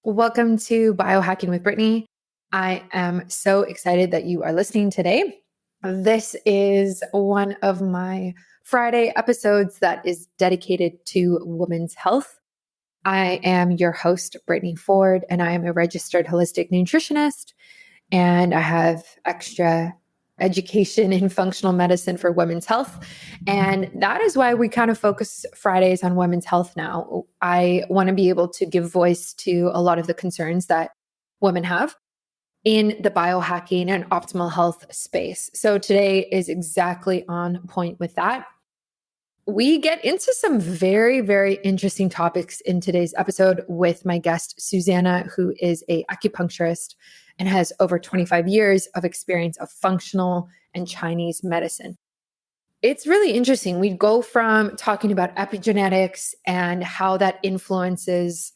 Welcome to Biohacking with Brittany. I am so excited that you are listening today. This is one of my Friday episodes that is dedicated to women's health. I am your host, Brittany Ford, and I am a registered holistic nutritionist, and I have extra education in functional medicine for women's health. And that is why we kind of focus Fridays on women's health now. I want to be able to give voice to a lot of the concerns that women have in the biohacking and optimal health space. So today is exactly on point with that. We get into some very, very interesting topics in today's episode with my guest, Susana, who is an acupuncturist and has over 25 years of experience of functional and Chinese medicine. It's really interesting. We go from talking about epigenetics and how that influences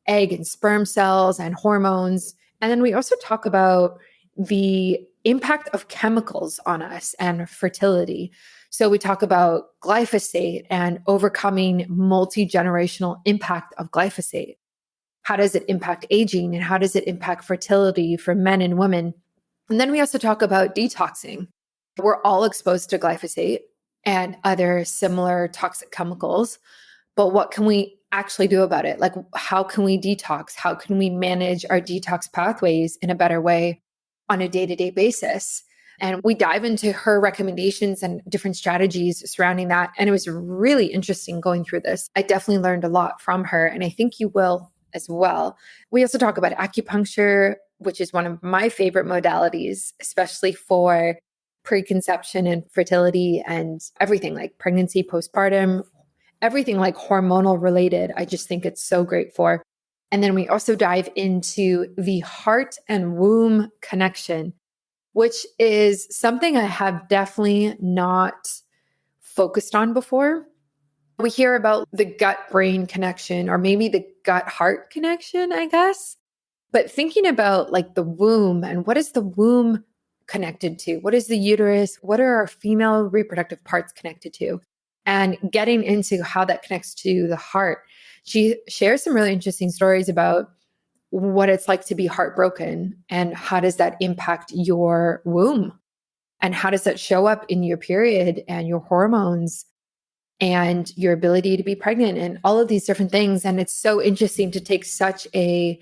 egg and sperm cells and hormones. And then we also talk about the impact of chemicals on us and fertility. So we talk about glyphosate and overcoming multi-generational impact of glyphosate. How does it impact aging and how does it impact fertility for men and women? And then we also talk about detoxing. We're all exposed to glyphosate and other similar toxic chemicals, but what can we actually do about it? Like, how can we detox? How can we manage our detox pathways in a better way on a day-to-day basis? And we dive into her recommendations and different strategies surrounding that. And it was really interesting going through this. I definitely learned a lot from her, and I think you will as well. We also talk about acupuncture, which is one of my favorite modalities, especially for preconception and fertility and everything like pregnancy, postpartum, everything like hormonal related. I just think it's so great for. And then we also dive into the heart and womb connection, which is something I have definitely not focused on before. We hear about the gut brain connection or maybe the gut heart connection, I guess. But thinking about like the womb and what is the womb connected to? What is the uterus? What are our female reproductive parts connected to? And getting into how that connects to the heart. She shares some really interesting stories about what it's like to be heartbroken and how does that impact your womb and how does that show up in your period and your hormones and your ability to be pregnant and all of these different things. And it's so interesting to take such a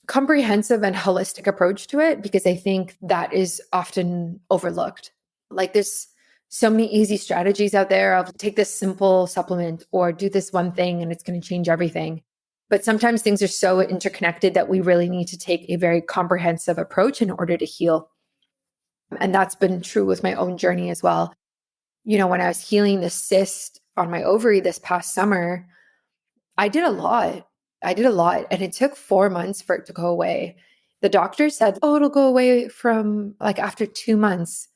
comprehensive and holistic approach to it because I think that is often overlooked. Like there's so many easy strategies out there of take this simple supplement or do this one thing and it's going to change everything. But sometimes things are so interconnected that we really need to take a very comprehensive approach in order to heal. And that's been true with my own journey as well. You know, when I was healing the cyst on my ovary this past summer, I did a lot. And it took 4 months for it to go away. The doctor said, oh, it'll go away from like after 2 months.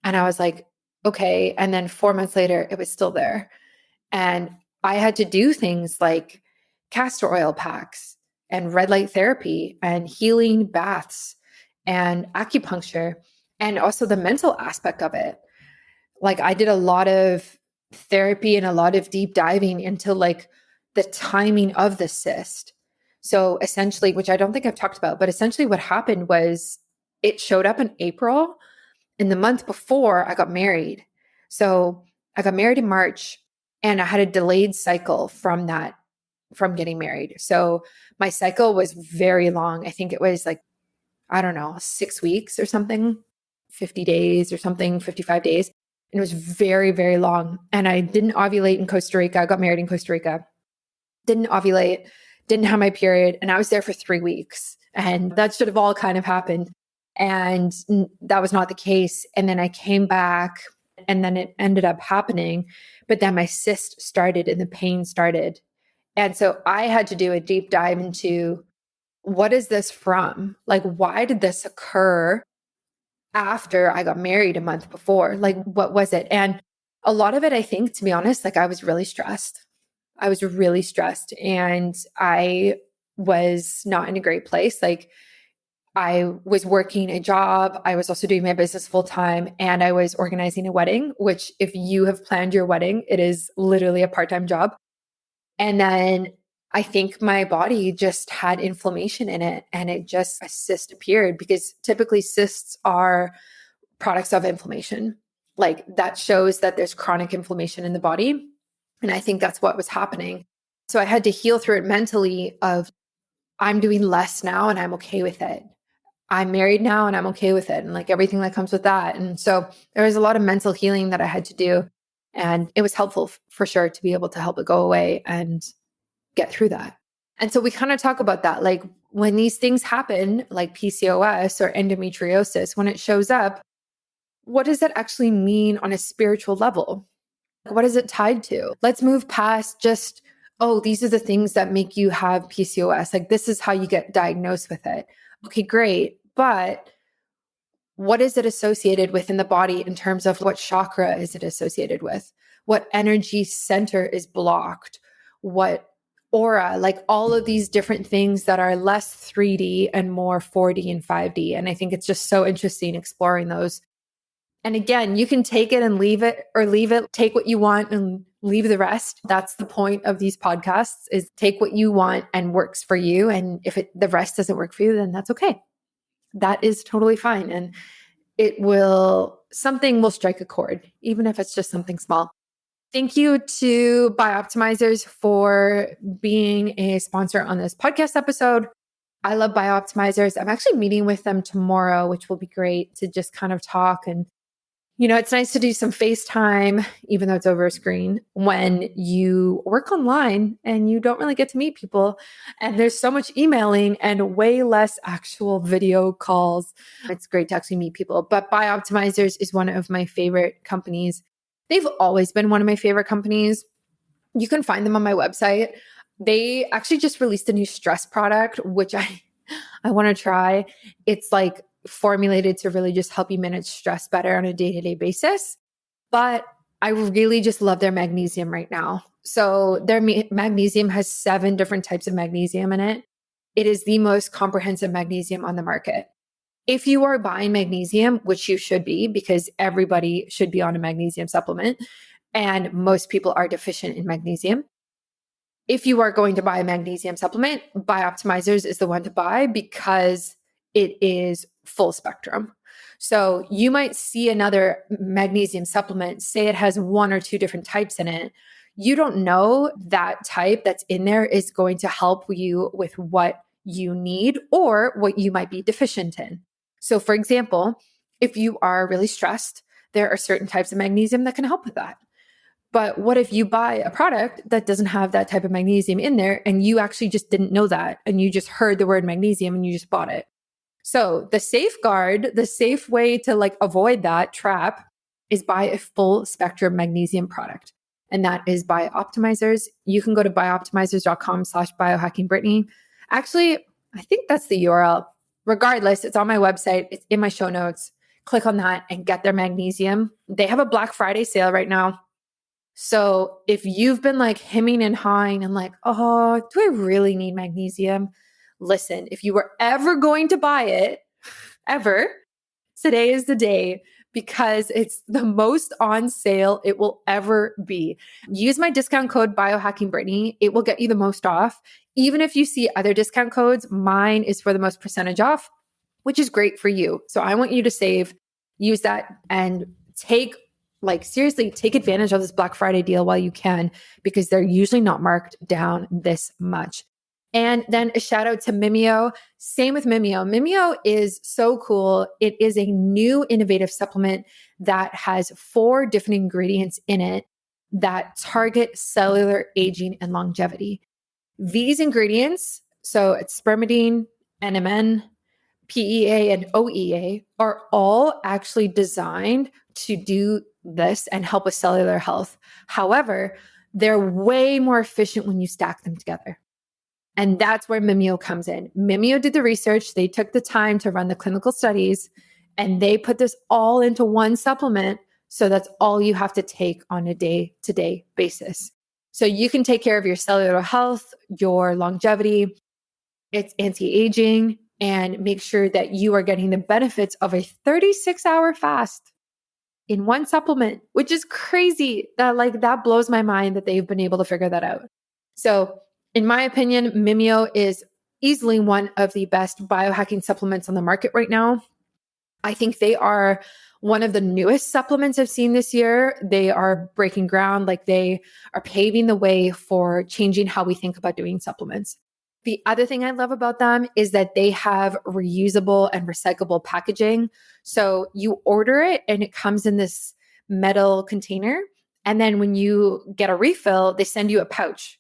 And I was like, okay. And then 4 months later, it was still there. And I had to do things like castor oil packs and red light therapy and healing baths and acupuncture and also the mental aspect of it. Like I did a lot of therapy and a lot of deep diving into like the timing of the cyst. So essentially, which I don't think I've talked about, but essentially what happened was it showed up in April and the month before I got married. So I got married in March and I had a delayed cycle from getting married. So my cycle was very long. I think it was like, I don't know, 6 weeks or something, 50 days or something, 55 days. And it was very, very long. And I didn't ovulate in Costa Rica. I got married in Costa Rica. Didn't ovulate, didn't have my period. And I was there for 3 weeks. And that should have all kind of happened. And that was not the case. And then I came back and then it ended up happening. But then my cyst started and the pain started. And so I had to do a deep dive into what is this from? Like, why did this occur after I got married a month before? Like, what was it? And a lot of it, I think, to be honest, like I was really stressed. I was really stressed and I was not in a great place. Like I was working a job. I was also doing my business full time and I was organizing a wedding, which if you have planned your wedding, it is literally a part-time job. And then I think my body just had inflammation in it and a cyst appeared, because typically cysts are products of inflammation. Like that shows that there's chronic inflammation in the body. And I think that's what was happening. So I had to heal through it mentally of, I'm doing less now and I'm okay with it. I'm married now and I'm okay with it. And like everything that comes with that. And so there was a lot of mental healing that I had to do. And it was helpful for sure to be able to help it go away and get through that. And so we kind of talk about that. Like when these things happen, like PCOS or endometriosis, when it shows up, what does that actually mean on a spiritual level? What is it tied to? Let's move past just, oh, these are the things that make you have PCOS. Like this is how you get diagnosed with it. Okay, great. But what is it associated with in the body in terms of what chakra is it associated with? What energy center is blocked? What aura, like all of these different things that are less 3D and more 4D and 5D. And I think it's just so interesting exploring those. And again, you can take it and leave it, or leave it, take what you want and leave the rest. That's the point of these podcasts, is take what you want and works for you. And if the rest doesn't work for you, then that's okay. That is totally fine. And something will strike a chord, even if it's just something small. Thank you to Bioptimizers for being a sponsor on this podcast episode. I love Bioptimizers. I'm actually meeting with them tomorrow, which will be great to just kind of talk. And, it's nice to do some FaceTime, even though it's over a screen, when you work online and you don't really get to meet people. And there's so much emailing and way less actual video calls. It's great to actually meet people. But Bioptimizers is one of my favorite companies. They've always been one of my favorite companies. You can find them on my website. They actually just released a new stress product, which I want to try. It's like formulated to really just help you manage stress better on a day-to-day basis. But I really just love their magnesium right now. So their magnesium has 7 different types of magnesium in it. It is the most comprehensive magnesium on the market. If you are buying magnesium, which you should be, because everybody should be on a magnesium supplement, and most people are deficient in magnesium. If you are going to buy a magnesium supplement, Bioptimizers is the one to buy because it is full spectrum. So you might see another magnesium supplement, say it has 1 or 2 different types in it. You don't know that type that's in there is going to help you with what you need or what you might be deficient in. So for example, if you are really stressed, there are certain types of magnesium that can help with that. But what if you buy a product that doesn't have that type of magnesium in there and you actually just didn't know that and you just heard the word magnesium and you just bought it? So the safe way to like avoid that trap is buy a full spectrum magnesium product. And that is Bioptimizers. You can go to bioptimizers.com/biohackingbritney. Actually, I think that's the URL. Regardless, it's on my website. It's in my show notes. Click on that and get their magnesium. They have a Black Friday sale right now. So if you've been like hemming and hawing and like, oh, do I really need magnesium? Listen, if you were ever going to buy it, ever, today is the day, because it's the most on sale it will ever be. Use my discount code biohackingbritney. It will get you the most off. Even if you see other discount codes, mine is for the most percentage off, which is great for you. So I want you to save, use that, and seriously, take advantage of this Black Friday deal while you can, because they're usually not marked down this much. And then a shout out to Mimeo. Same with Mimeo. Mimeo is so cool. It is a new innovative supplement that has 4 different ingredients in it that target cellular aging and longevity. These ingredients, so it's spermidine, NMN, PEA, and OEA, are all actually designed to do this and help with cellular health. However, they're way more efficient when you stack them together. And that's where Mimeo comes in. Mimeo did the research. They took the time to run the clinical studies, and they put this all into one supplement. So that's all you have to take on a day-to-day basis. So you can take care of your cellular health, your longevity, it's anti-aging, and make sure that you are getting the benefits of a 36-hour fast in one supplement, which is crazy. That blows my mind that they've been able to figure that out. So In my opinion, Mimeo is easily one of the best biohacking supplements on the market right now. I think they are one of the newest supplements I've seen this year. They are breaking ground, like they are paving the way for changing how we think about doing supplements. The other thing I love about them is that they have reusable and recyclable packaging. So you order it and it comes in this metal container. And then when you get a refill, they send you a pouch.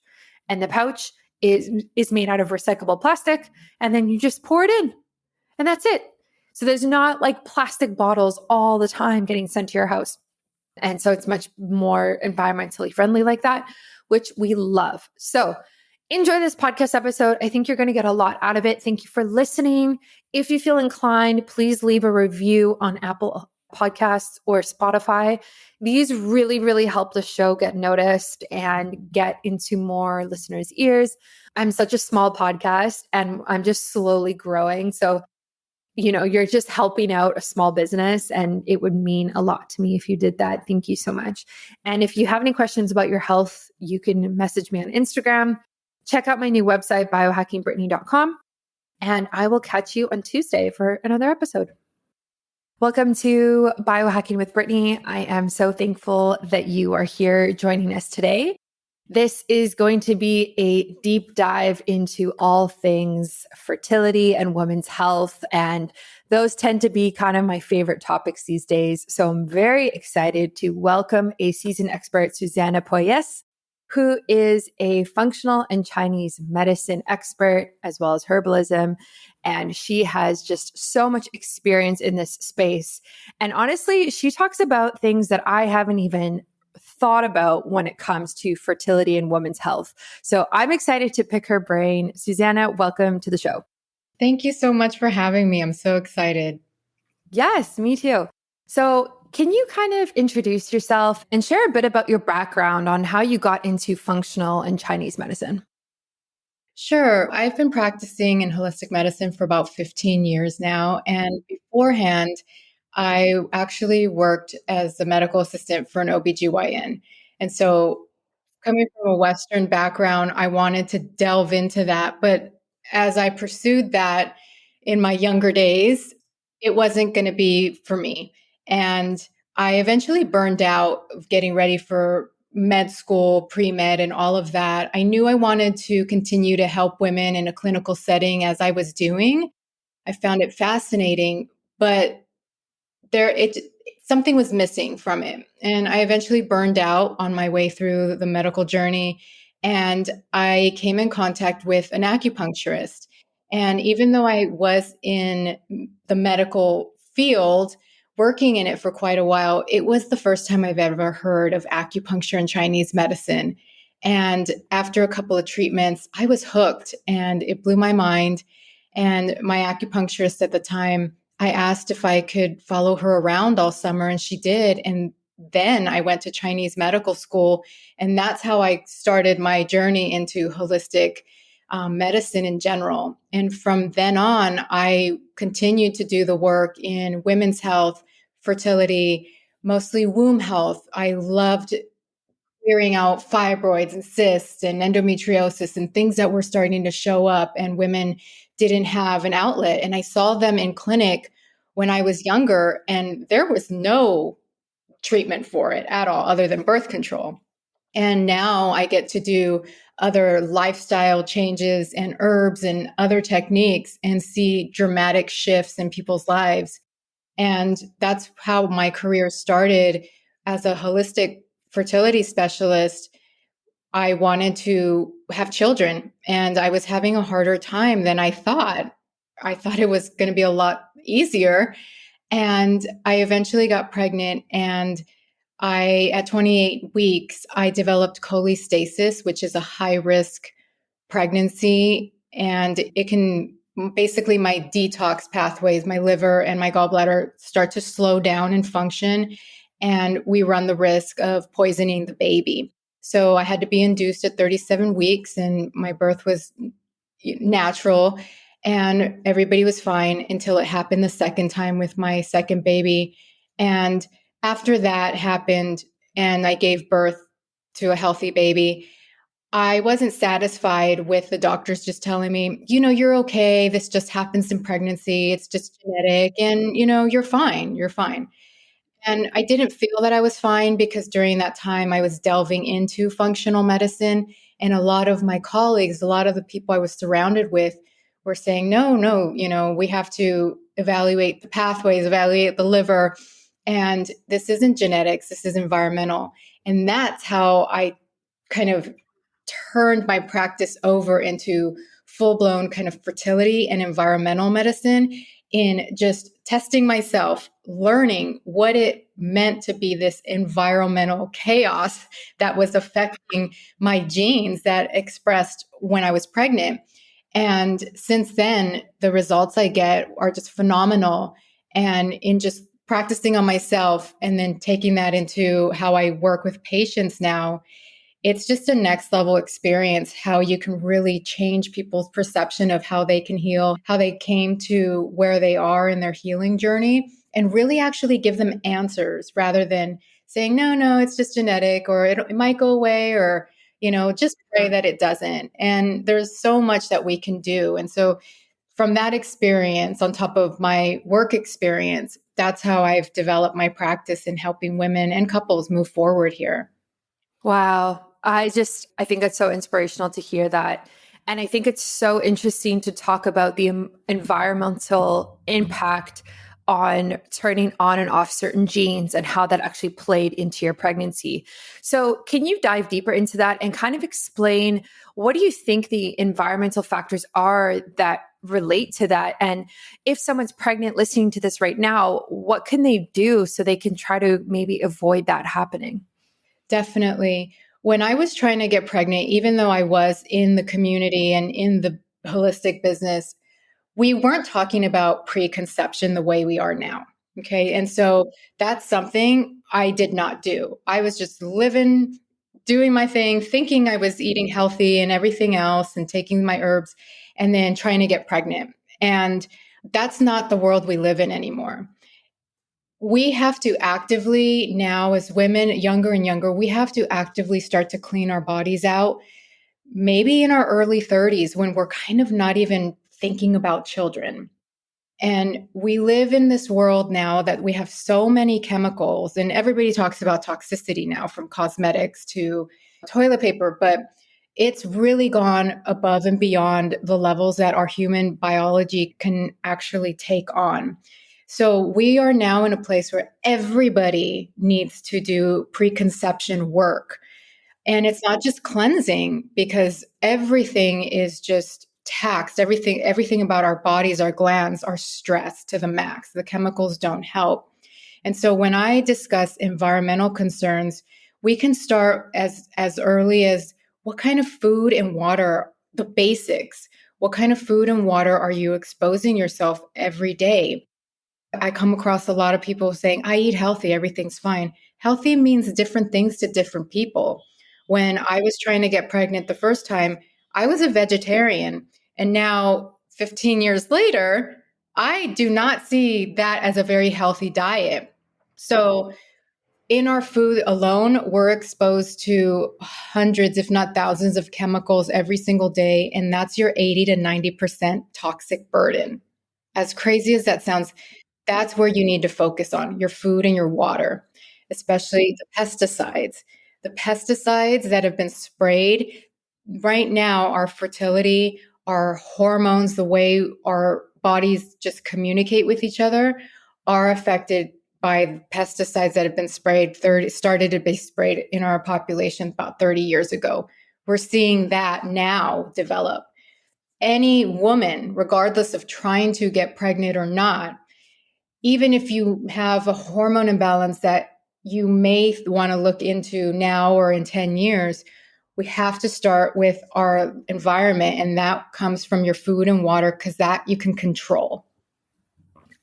And the pouch is made out of recyclable plastic. And then you just pour it in. And that's it. So there's not like plastic bottles all the time getting sent to your house. And so it's much more environmentally friendly like that, which we love. So enjoy this podcast episode. I think you're going to get a lot out of it. Thank you for listening. If you feel inclined, please leave a review on Apple Podcasts or Spotify. These really, really help the show get noticed and get into more listeners' ears. I'm such a small podcast and I'm just slowly growing. So you're just helping out a small business, and it would mean a lot to me if you did that. Thank you so much. And if you have any questions about your health, you can message me on Instagram. Check out my new website, biohackingbrittany.com, and I will catch you on Tuesday for another episode. Welcome to Biohacking with Brittany. I am so thankful that you are here joining us today. This is going to be a deep dive into all things fertility and women's health. And those tend to be kind of my favorite topics these days. So I'm very excited to welcome a seasoned expert, Susana Puelles, who is a functional and Chinese medicine expert, as well as herbalism. And she has just so much experience in this space. And honestly, she talks about things that I haven't even thought about when it comes to fertility and women's health. So I'm excited to pick her brain. Susana, welcome to the show. Thank you so much for having me. I'm so excited. Yes, me too. So can you kind of introduce yourself and share a bit about your background on how you got into functional and Chinese medicine? Sure. I've been practicing in holistic medicine for about 15 years now. And beforehand, I actually worked as a medical assistant for an OBGYN. And so coming from a Western background, I wanted to delve into that. But as I pursued that in my younger days, it wasn't going to be for me. And I eventually burned out of getting ready for med school, pre med, and all of that. I knew I wanted to continue to help women in a clinical setting as I was doing. I found it fascinating, but it something was missing from it, and I eventually burned out on my way through the medical journey, and I came in contact with an acupuncturist. And even though I was in the medical field working in it for quite a while, it was the first time I've ever heard of acupuncture and Chinese medicine. And after a couple of treatments, I was hooked and it blew my mind. And my acupuncturist at the time, I asked if I could follow her around all summer, and she did. And then I went to Chinese medical school, and that's how I started my journey into holistic medicine in general. And from then on, I continued to do the work in women's health, fertility, mostly womb health. I loved clearing out fibroids and cysts and endometriosis and things that were starting to show up, and women didn't have an outlet. And I saw them in clinic when I was younger, and there was no treatment for it at all other than birth control. And now I get to do other lifestyle changes and herbs and other techniques and see dramatic shifts in people's lives. And that's how my career started as a holistic fertility specialist. I wanted to have children, and I was having a harder time than I thought. I thought it was going to be a lot easier. And I eventually got pregnant, and at 28 weeks, I developed cholestasis, which is a high risk pregnancy. And it can basically, my detox pathways, my liver and my gallbladder start to slow down and function. And we run the risk of poisoning the baby. So I had to be induced at 37 weeks, and my birth was natural, and everybody was fine until it happened the second time with my second baby. And after that happened, and I gave birth to a healthy baby, I wasn't satisfied with the doctors just telling me, you're okay. This just happens in pregnancy. It's just genetic and, you're fine. You're fine. And I didn't feel that I was fine because during that time I was delving into functional medicine. And a lot of my colleagues, a lot of the people I was surrounded with were saying, no, no, we have to evaluate the pathways, evaluate the liver. And this isn't genetics, this is environmental. And that's how I kind of turned my practice over into full blown kind of fertility and environmental medicine in just testing myself, learning what it meant to be this environmental chaos that was affecting my genes that expressed when I was pregnant. And since then, the results I get are just phenomenal. And in just practicing on myself and then taking that into how I work with patients now, it's just a next level experience how you can really change people's perception of how they can heal, how they came to where they are in their healing journey, and really actually give them answers rather than saying, no, no, it's just genetic or it might go away or, just pray that it doesn't. And there's so much that we can do. And so from that experience, on top of my work experience, that's how I've developed my practice in helping women and couples move forward here. Wow. I think it's so inspirational to hear that. And I think it's so interesting to talk about the environmental impact on turning on and off certain genes and how that actually played into your pregnancy. So, can you dive deeper into that and kind of explain what do you think the environmental factors are that relate to that? And if someone's pregnant listening to this right now, what can they do so they can try to maybe avoid that happening? Definitely. When I was trying to get pregnant, even though I was in the community and in the holistic business, we weren't talking about preconception the way we are now. Okay. And so that's something I did not do. I was just living, doing my thing, thinking I was eating healthy and everything else and taking my herbs and then trying to get pregnant. And that's not the world we live in anymore. We have to actively now, as women, younger and younger, we have to actively start to clean our bodies out, maybe in our early 30s when we're kind of not even thinking about children. And we live in this world now that we have so many chemicals, and everybody talks about toxicity now from cosmetics to toilet paper, but it's really gone above and beyond the levels that our human biology can actually take on. So we are now in a place where everybody needs to do preconception work. And it's not just cleansing because everything is just taxed. Everything about our bodies, our glands are stressed to the max. The chemicals don't help. And so when I discuss environmental concerns, we can start as early as what kind of food and water, the basics. What kind of food and water are you exposing yourself every day? I come across a lot of people saying, I eat healthy, everything's fine. Healthy means different things to different people. When I was trying to get pregnant the first time, I was a vegetarian. And now, 15 years later, I do not see that as a very healthy diet. So, in our food alone, we're exposed to hundreds, if not thousands, of chemicals every single day. And that's your 80 to 90% toxic burden. As crazy as that sounds, that's where you need to focus on your food and your water, especially the pesticides. The pesticides that have been sprayed right now, our fertility, our hormones, the way our bodies just communicate with each other are affected by pesticides that have been started to be sprayed in our population about 30 years ago. We're seeing that now develop. Any woman, regardless of trying to get pregnant or not, even if you have a hormone imbalance that you may want to look into now or in 10 years, we have to start with our environment. And that comes from your food and water because that you can control.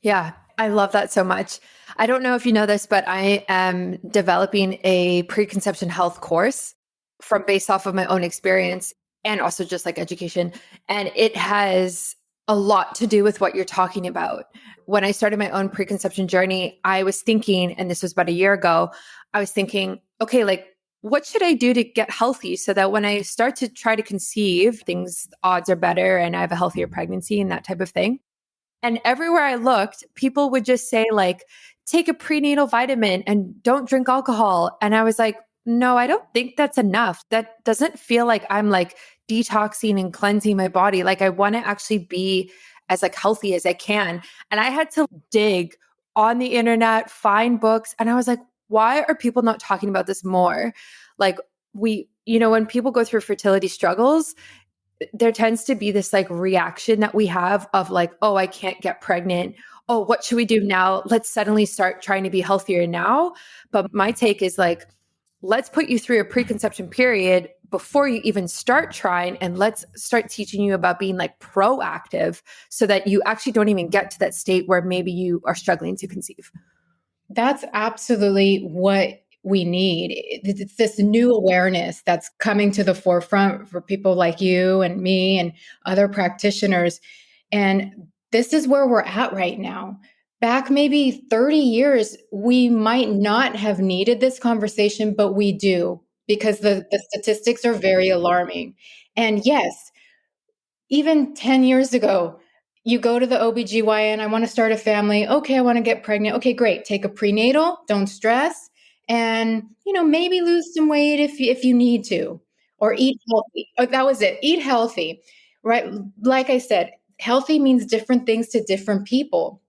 Yeah, I love that so much. I don't know if you know this, but I am developing a preconception health course from based off of my own experience and also just like education. And it has a lot to do with what you're talking about. When I started my own preconception journey, I was thinking, and this was about a year ago, I was thinking, okay, like what should I do to get healthy so that when I start to try to conceive, things, odds are better and I have a healthier pregnancy and that type of thing. And everywhere I looked, people would just say, like, take a prenatal vitamin and don't drink alcohol. And I was like, no, I don't think that's enough. That doesn't feel like I'm like detoxing and cleansing my body. Like, I want to actually be as like healthy as I can. And I had to dig on the internet, find books. And I was like, why are people not talking about this more? Like, when people go through fertility struggles, there tends to be this like reaction that we have of like, oh, I can't get pregnant. Oh, what should we do now? Let's suddenly start trying to be healthier now. But my take is like, let's put you through a preconception period before you even start trying. And let's start teaching you about being like proactive so that you actually don't even get to that state where maybe you are struggling to conceive. That's absolutely what we need. It's this new awareness that's coming to the forefront for people like you and me and other practitioners. And this is where we're at right now. Back maybe 30 years, we might not have needed this conversation, but we do because the statistics are very alarming. And yes, even 10 years ago, you go to the OBGYN, I want to start a family. Okay, I want to get pregnant. Okay, great. Take a prenatal, don't stress, and maybe lose some weight if you need to, or eat healthy. Oh, that was it. Eat healthy. Right? Like I said, healthy means different things to different people.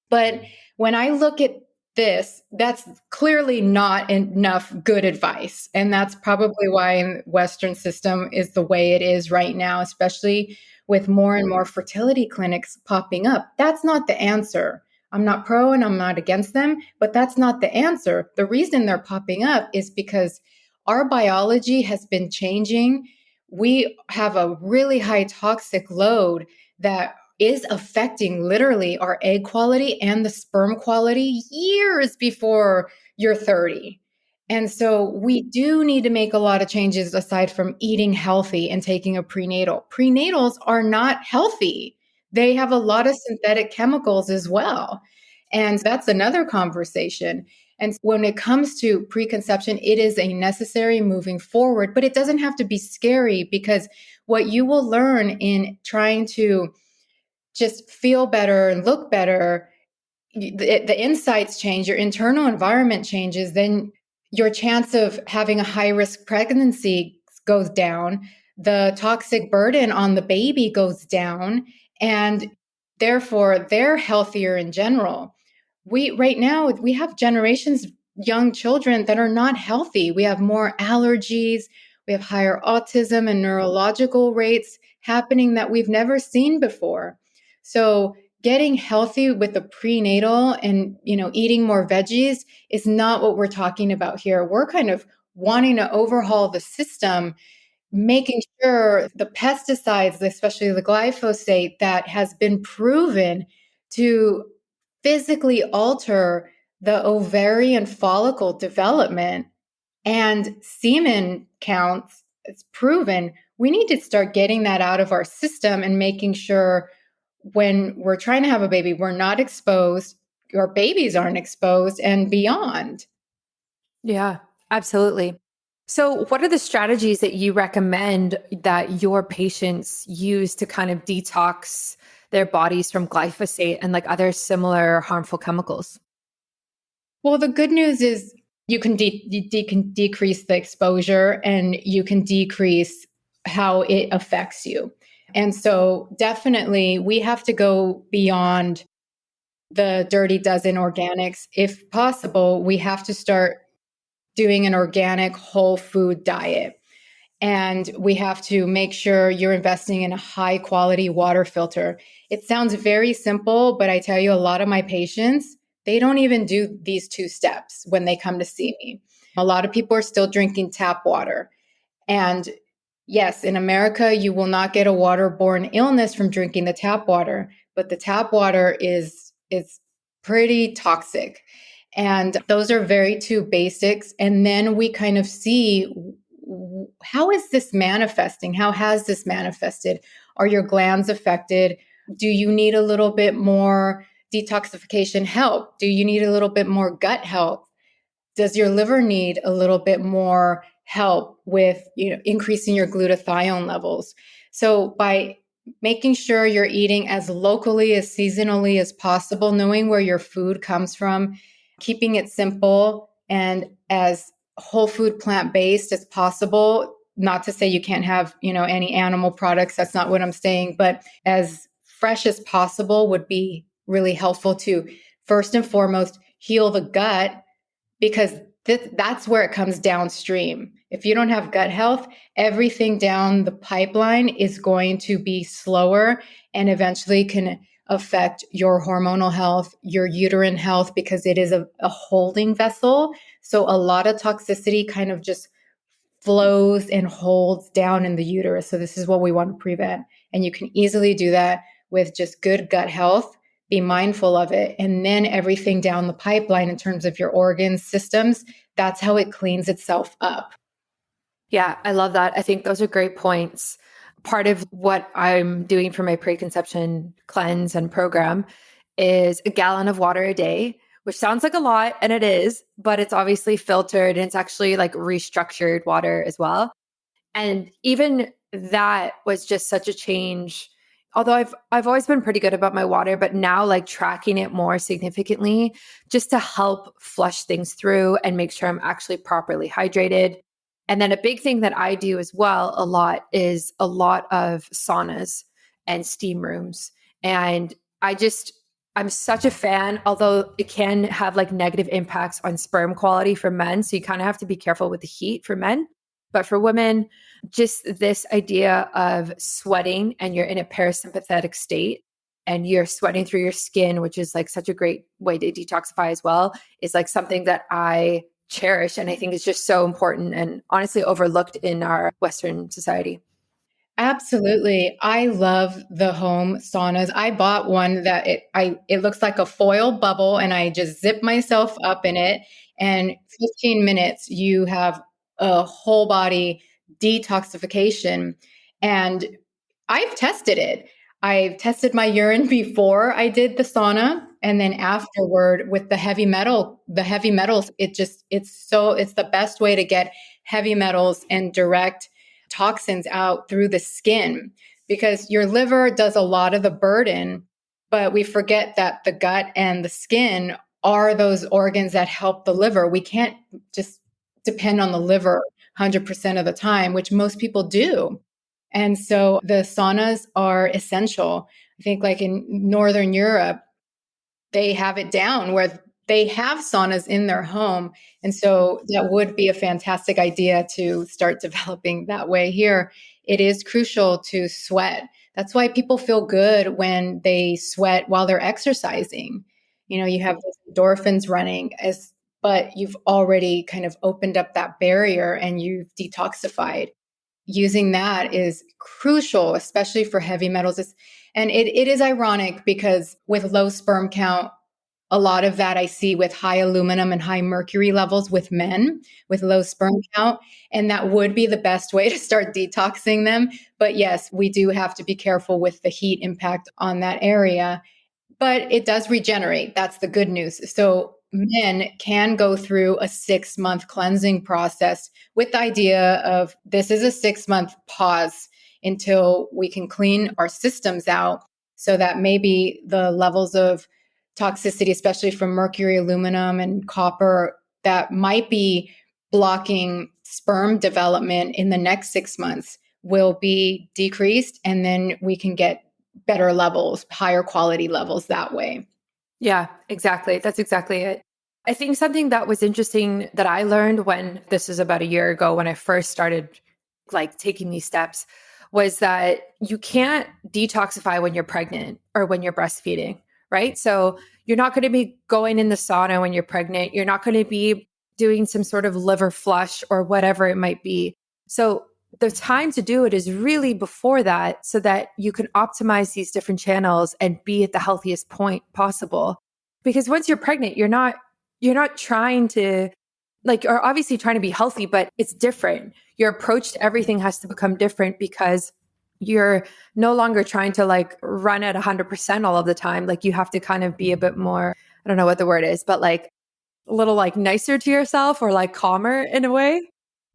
But when I look at this, that's clearly not enough good advice. And that's probably why Western system is the way it is right now, especially with more and more fertility clinics popping up. That's not the answer. I'm not pro and I'm not against them, but that's not the answer. The reason they're popping up is because our biology has been changing. We have a really high toxic load that is affecting literally our egg quality and the sperm quality years before you're 30. And so we do need to make a lot of changes aside from eating healthy and taking a prenatal. Prenatals are not healthy. They have a lot of synthetic chemicals as well. And that's another conversation. And when it comes to preconception, it is a necessary moving forward, but it doesn't have to be scary because what you will learn in trying to just feel better and look better, the insights change, your internal environment changes, then your chance of having a high risk pregnancy goes down. The toxic burden on the baby goes down, and therefore they're healthier in general. Right now we have generations of young children that are not healthy. We have more allergies, we have higher autism and neurological rates happening that we've never seen before. So getting healthy with the prenatal and eating more veggies is not what we're talking about here. We're kind of wanting to overhaul the system, making sure the pesticides, especially the glyphosate that has been proven to physically alter the ovarian follicle development and semen counts, it's proven. We need to start getting that out of our system and making sure when we're trying to have a baby, we're not exposed, our babies aren't exposed, and beyond. Yeah, absolutely. So, what are the strategies that you recommend that your patients use to kind of detox their bodies from glyphosate and like other similar harmful chemicals? Well, the good news is you can decrease the exposure and you can decrease how it affects you. And so, definitely, we have to go beyond the dirty dozen organics. If possible, we have to start doing an organic whole food diet. And we have to make sure you're investing in a high quality water filter. It sounds very simple, but I tell you, a lot of my patients, they don't even do these two steps when they come to see me. A lot of people are still drinking tap water. And yes, in America, you will not get a waterborne illness from drinking the tap water, but the tap water is pretty toxic. And those are very two basics. And then we kind of see, how is this manifesting? How has this manifested? Are your glands affected? Do you need a little bit more detoxification help? Do you need a little bit more gut health? does your liver need a little bit more help with, increasing your glutathione levels? So by making sure you're eating as locally, as seasonally as possible, knowing where your food comes from, keeping it simple and as whole food plant-based as possible. Not to say you can't have, any animal products. That's not what I'm saying, but as fresh as possible would be really helpful to first and foremost heal the gut, because that's where it comes downstream. If you don't have gut health, everything down the pipeline is going to be slower and eventually can affect your hormonal health, your uterine health, because it is a holding vessel. So a lot of toxicity kind of just flows and holds down in the uterus. So this is what we want to prevent. And you can easily do that with just good gut health. Be mindful of it. And then everything down the pipeline in terms of your organs, systems, that's how it cleans itself up. Yeah, I love that. I think those are great points. Part of what I'm doing for my preconception cleanse and program is a gallon of water a day, which sounds like a lot, and it is, but it's obviously filtered and it's actually like restructured water as well. And even that was just such a change. Although I've always been pretty good about my water, but now like tracking it more significantly just to help flush things through and make sure I'm actually properly hydrated. And then a big thing that I do as well a lot is a lot of saunas and steam rooms. And I'm such a fan, although it can have like negative impacts on sperm quality for men. So you kind of have to be careful with the heat for men. But for women, just this idea of sweating and you're in a parasympathetic state and you're sweating through your skin, which is like such a great way to detoxify as well, is like something that I cherish and I think is just so important and honestly overlooked in our Western society. Absolutely. I love the home saunas. I bought one that it looks like a foil bubble and I just zip myself up in it, and 15 minutes you have a whole body detoxification. And I've tested it. I've tested my urine before I did the sauna, and then afterward with the heavy metals, it's the best way to get heavy metals and direct toxins out through the skin, because your liver does a lot of the burden, but we forget that the gut and the skin are those organs that help the liver. We can't just depend on the liver 100% of the time, which most people do. And so the saunas are essential. I think like in Northern Europe, they have it down where they have saunas in their home. And so that would be a fantastic idea to start developing that way here. It is crucial to sweat. That's why people feel good when they sweat while they're exercising. You have those endorphins running, but you've already kind of opened up that barrier and you've detoxified. Using that is crucial, especially for heavy metals. And it is ironic because with low sperm count, a lot of that I see with high aluminum and high mercury levels with men with low sperm count. And that would be the best way to start detoxing them. But yes, we do have to be careful with the heat impact on that area. But it does regenerate. That's the good news. So men can go through a 6-month cleansing process with the idea of this is a 6-month pause until we can clean our systems out, so that maybe the levels of toxicity, especially from mercury, aluminum, and copper, that might be blocking sperm development in the next 6 months will be decreased. And then we can get better levels, higher quality levels that way. Yeah, exactly. That's exactly it. I think something that was interesting that I learned when this is about a year ago when I first started like taking these steps was that you can't detoxify when you're pregnant or when you're breastfeeding, right? So you're not going to be going in the sauna when you're pregnant. You're not going to be doing some sort of liver flush or whatever it might be. So the time to do it is really before that so that you can optimize these different channels and be at the healthiest point possible. Because once you're pregnant, you're not trying to like, you're obviously trying to be healthy, but it's different. Your approach to everything has to become different because you're no longer trying to like run at 100% all of the time. Like you have to kind of be a bit more, I don't know what the word is, but like a little like nicer to yourself or like calmer in a way.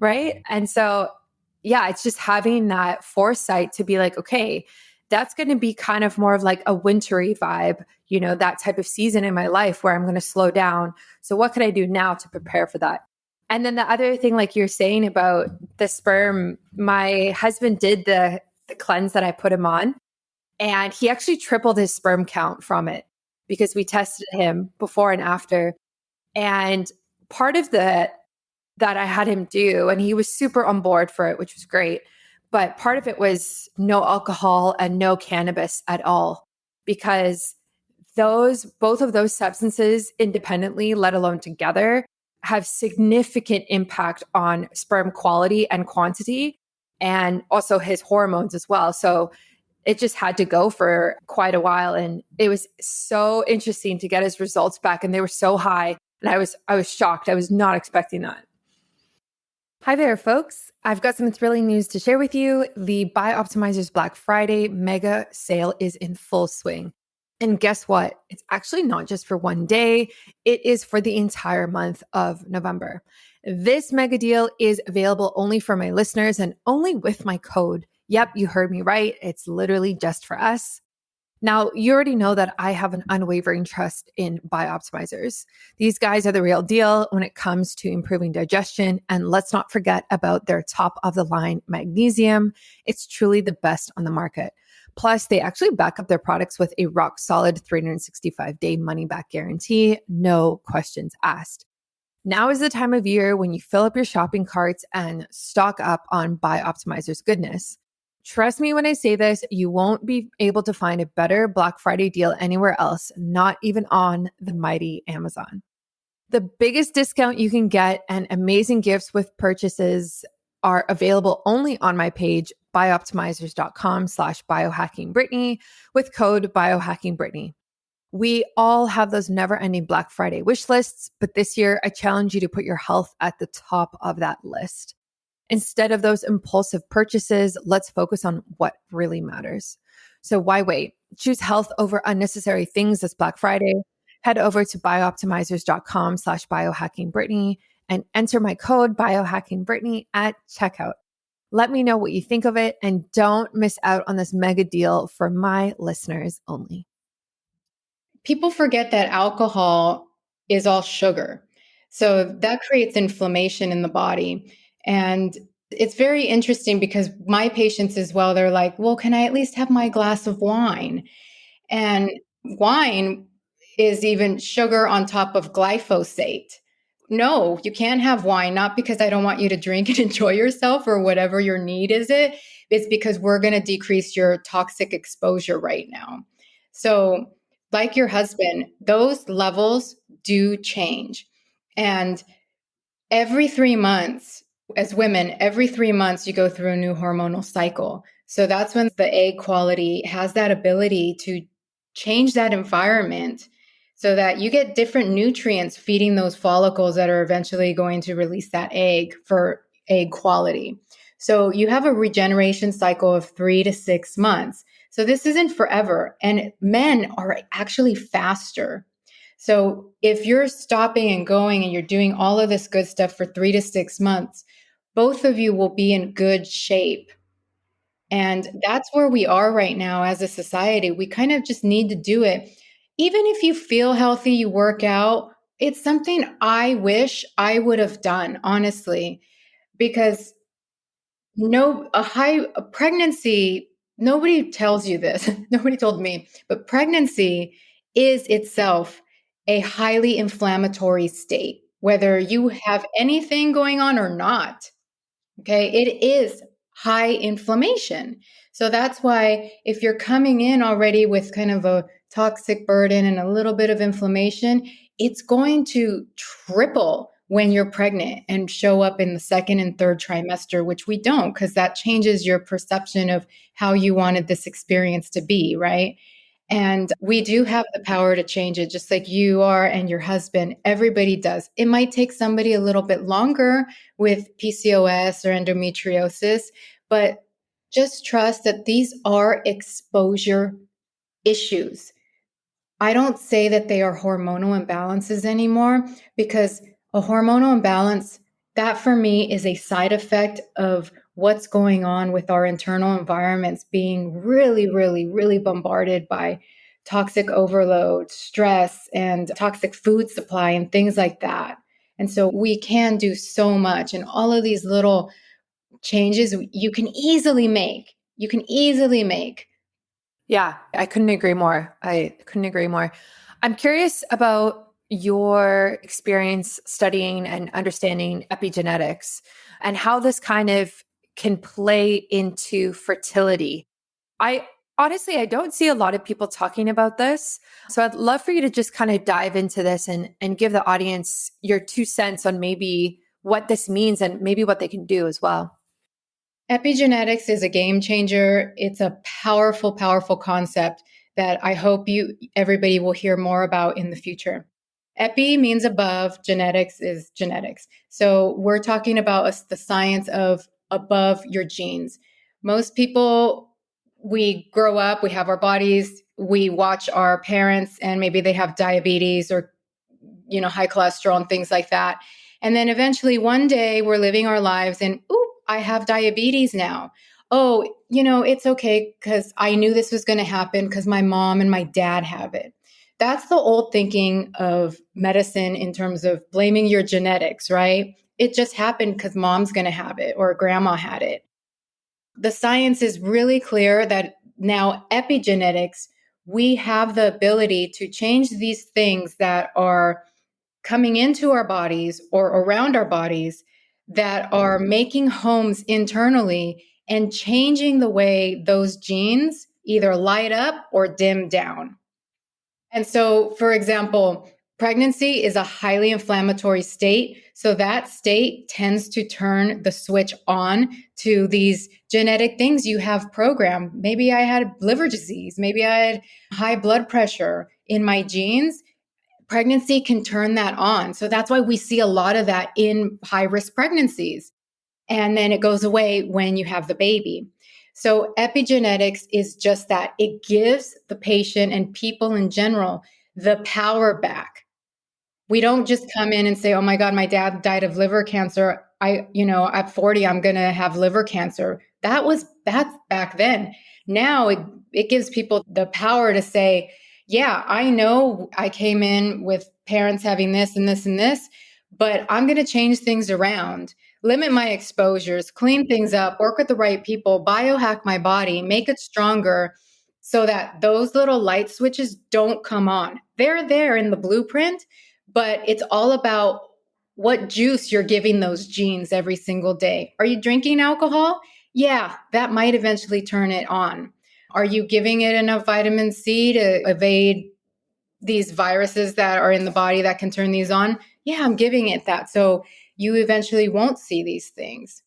Right. And so, yeah, it's just having that foresight to be like, okay, that's going to be kind of more of like a wintry vibe, that type of season in my life where I'm going to slow down. So, what could I do now to prepare for that? And then the other thing, like you're saying about the sperm, my husband did the cleanse that I put him on, and he actually tripled his sperm count from it because we tested him before and after. And part of that I had him do, and he was super on board for it, which was great. But part of it was no alcohol and no cannabis at all, because both of those substances independently, let alone together, have significant impact on sperm quality and quantity, and also his hormones as well. So it just had to go for quite a while. And it was so interesting to get his results back. And they were so high. And I was shocked. I was not expecting that. Hi there, folks. I've got some thrilling news to share with you. The Bioptimizers Black Friday mega sale is in full swing. And guess what? It's actually not just for one day, it is for the entire month of November. This mega deal is available only for my listeners and only with my code. Yep, you heard me right. It's literally just for us. Now, you already know that I have an unwavering trust in Bioptimizers. These guys are the real deal when it comes to improving digestion. And let's not forget about their top of the line magnesium. It's truly the best on the market. Plus, they actually back up their products with a rock solid 365-day money back guarantee. No questions asked. Now is the time of year when you fill up your shopping carts and stock up on Bioptimizers goodness. Trust me when I say this, you won't be able to find a better Black Friday deal anywhere else, not even on the mighty Amazon. The biggest discount you can get and amazing gifts with purchases are available only on my page, bioptimizers.com/biohackingbritney with code biohackingbritney. We all have those never-ending Black Friday wish lists, but this year I challenge you to put your health at the top of that list. Instead of those impulsive purchases, let's focus on what really matters. So why wait? Choose health over unnecessary things this Black Friday. Head over to bioptimizers.com/biohackingbritney and enter my code biohackingbritney at checkout. Let me know what you think of it, and don't miss out on this mega deal for my listeners only. People forget that alcohol is all sugar. So that creates inflammation in the body. And it's very interesting because my patients as well, they're like, well, can I at least have my glass of wine? And wine is even sugar on top of glyphosate. No, you can't have wine, not because I don't want you to drink and enjoy yourself or whatever your need is it. It's because we're going to decrease your toxic exposure right now. So, like your husband, those levels do change. And every 3 months, as women, every 3 months, you go through a new hormonal cycle. So that's when the egg quality has that ability to change that environment so that you get different nutrients feeding those follicles that are eventually going to release that egg for egg quality. So you have a regeneration cycle of 3 to 6 months. So this isn't forever. And men are actually faster. So if you're stopping and going and you're doing all of this good stuff for 3 to 6 months, both of you will be in good shape. And that's where we are right now as a society. We kind of just need to do it. Even if you feel healthy, you work out, it's something I wish I would have done, honestly, because a pregnancy, nobody tells you this. Nobody told me, but pregnancy is itself a highly inflammatory state, whether you have anything going on or not. Okay, it is high inflammation. So that's why if you're coming in already with kind of a toxic burden and a little bit of inflammation, it's going to triple when you're pregnant and show up in the second and third trimester, which we don't, because that changes your perception of how you wanted this experience to be, right? And we do have the power to change it, just like you are and your husband. Everybody does. It might take somebody a little bit longer with PCOS or endometriosis, but just trust that these are exposure issues. I don't say that they are hormonal imbalances anymore, because a hormonal imbalance, that for me is a side effect of what's going on with our internal environments being really, really, really bombarded by toxic overload, stress, and toxic food supply and things like that. And so we can do so much, and all of these little changes you can easily make. You can easily make. Yeah, I couldn't agree more. I couldn't agree more. I'm curious about your experience studying and understanding epigenetics and how this kind of can play into fertility. I honestly, I don't see a lot of people talking about this. So I'd love for you to just kind of dive into this and give the audience your 2 cents on maybe what this means and maybe what they can do as well. Epigenetics is a game changer. It's a powerful, powerful concept that I hope everybody will hear more about in the future. Epi means above, genetics is genetics. So we're talking about the science of above your genes. Most people, we grow up, we have our bodies, we watch our parents, and maybe they have diabetes or high cholesterol and things like that. And then eventually one day we're living our lives and, ooh, I have diabetes now. Oh, it's okay because I knew this was going to happen because my mom and my dad have it. That's the old thinking of medicine in terms of blaming your genetics, right? It just happened because mom's going to have it or grandma had it. The science is really clear that now epigenetics, we have the ability to change these things that are coming into our bodies or around our bodies that are making homes internally and changing the way those genes either light up or dim down. And so, for example, pregnancy is a highly inflammatory state. So that state tends to turn the switch on to these genetic things you have programmed. Maybe I had liver disease. Maybe I had high blood pressure in my genes. Pregnancy can turn that on. So that's why we see a lot of that in high risk pregnancies. And then it goes away when you have the baby. So epigenetics is just that. It gives the patient and people in general the power back. We don't just come in and say, oh my God, my dad died of liver cancer. At 40, I'm going to have liver cancer. That's back then. Now it gives people the power to say, yeah, I know I came in with parents having this and this and this, but I'm going to change things around, limit my exposures, clean things up, work with the right people, biohack my body, make it stronger so that those little light switches don't come on. They're there in the blueprint, but it's all about what juice you're giving those genes every single day. Are you drinking alcohol? Yeah, that might eventually turn it on. Are you giving it enough vitamin C to evade these viruses that are in the body that can turn these on? Yeah, I'm giving it that. So you eventually won't see these things.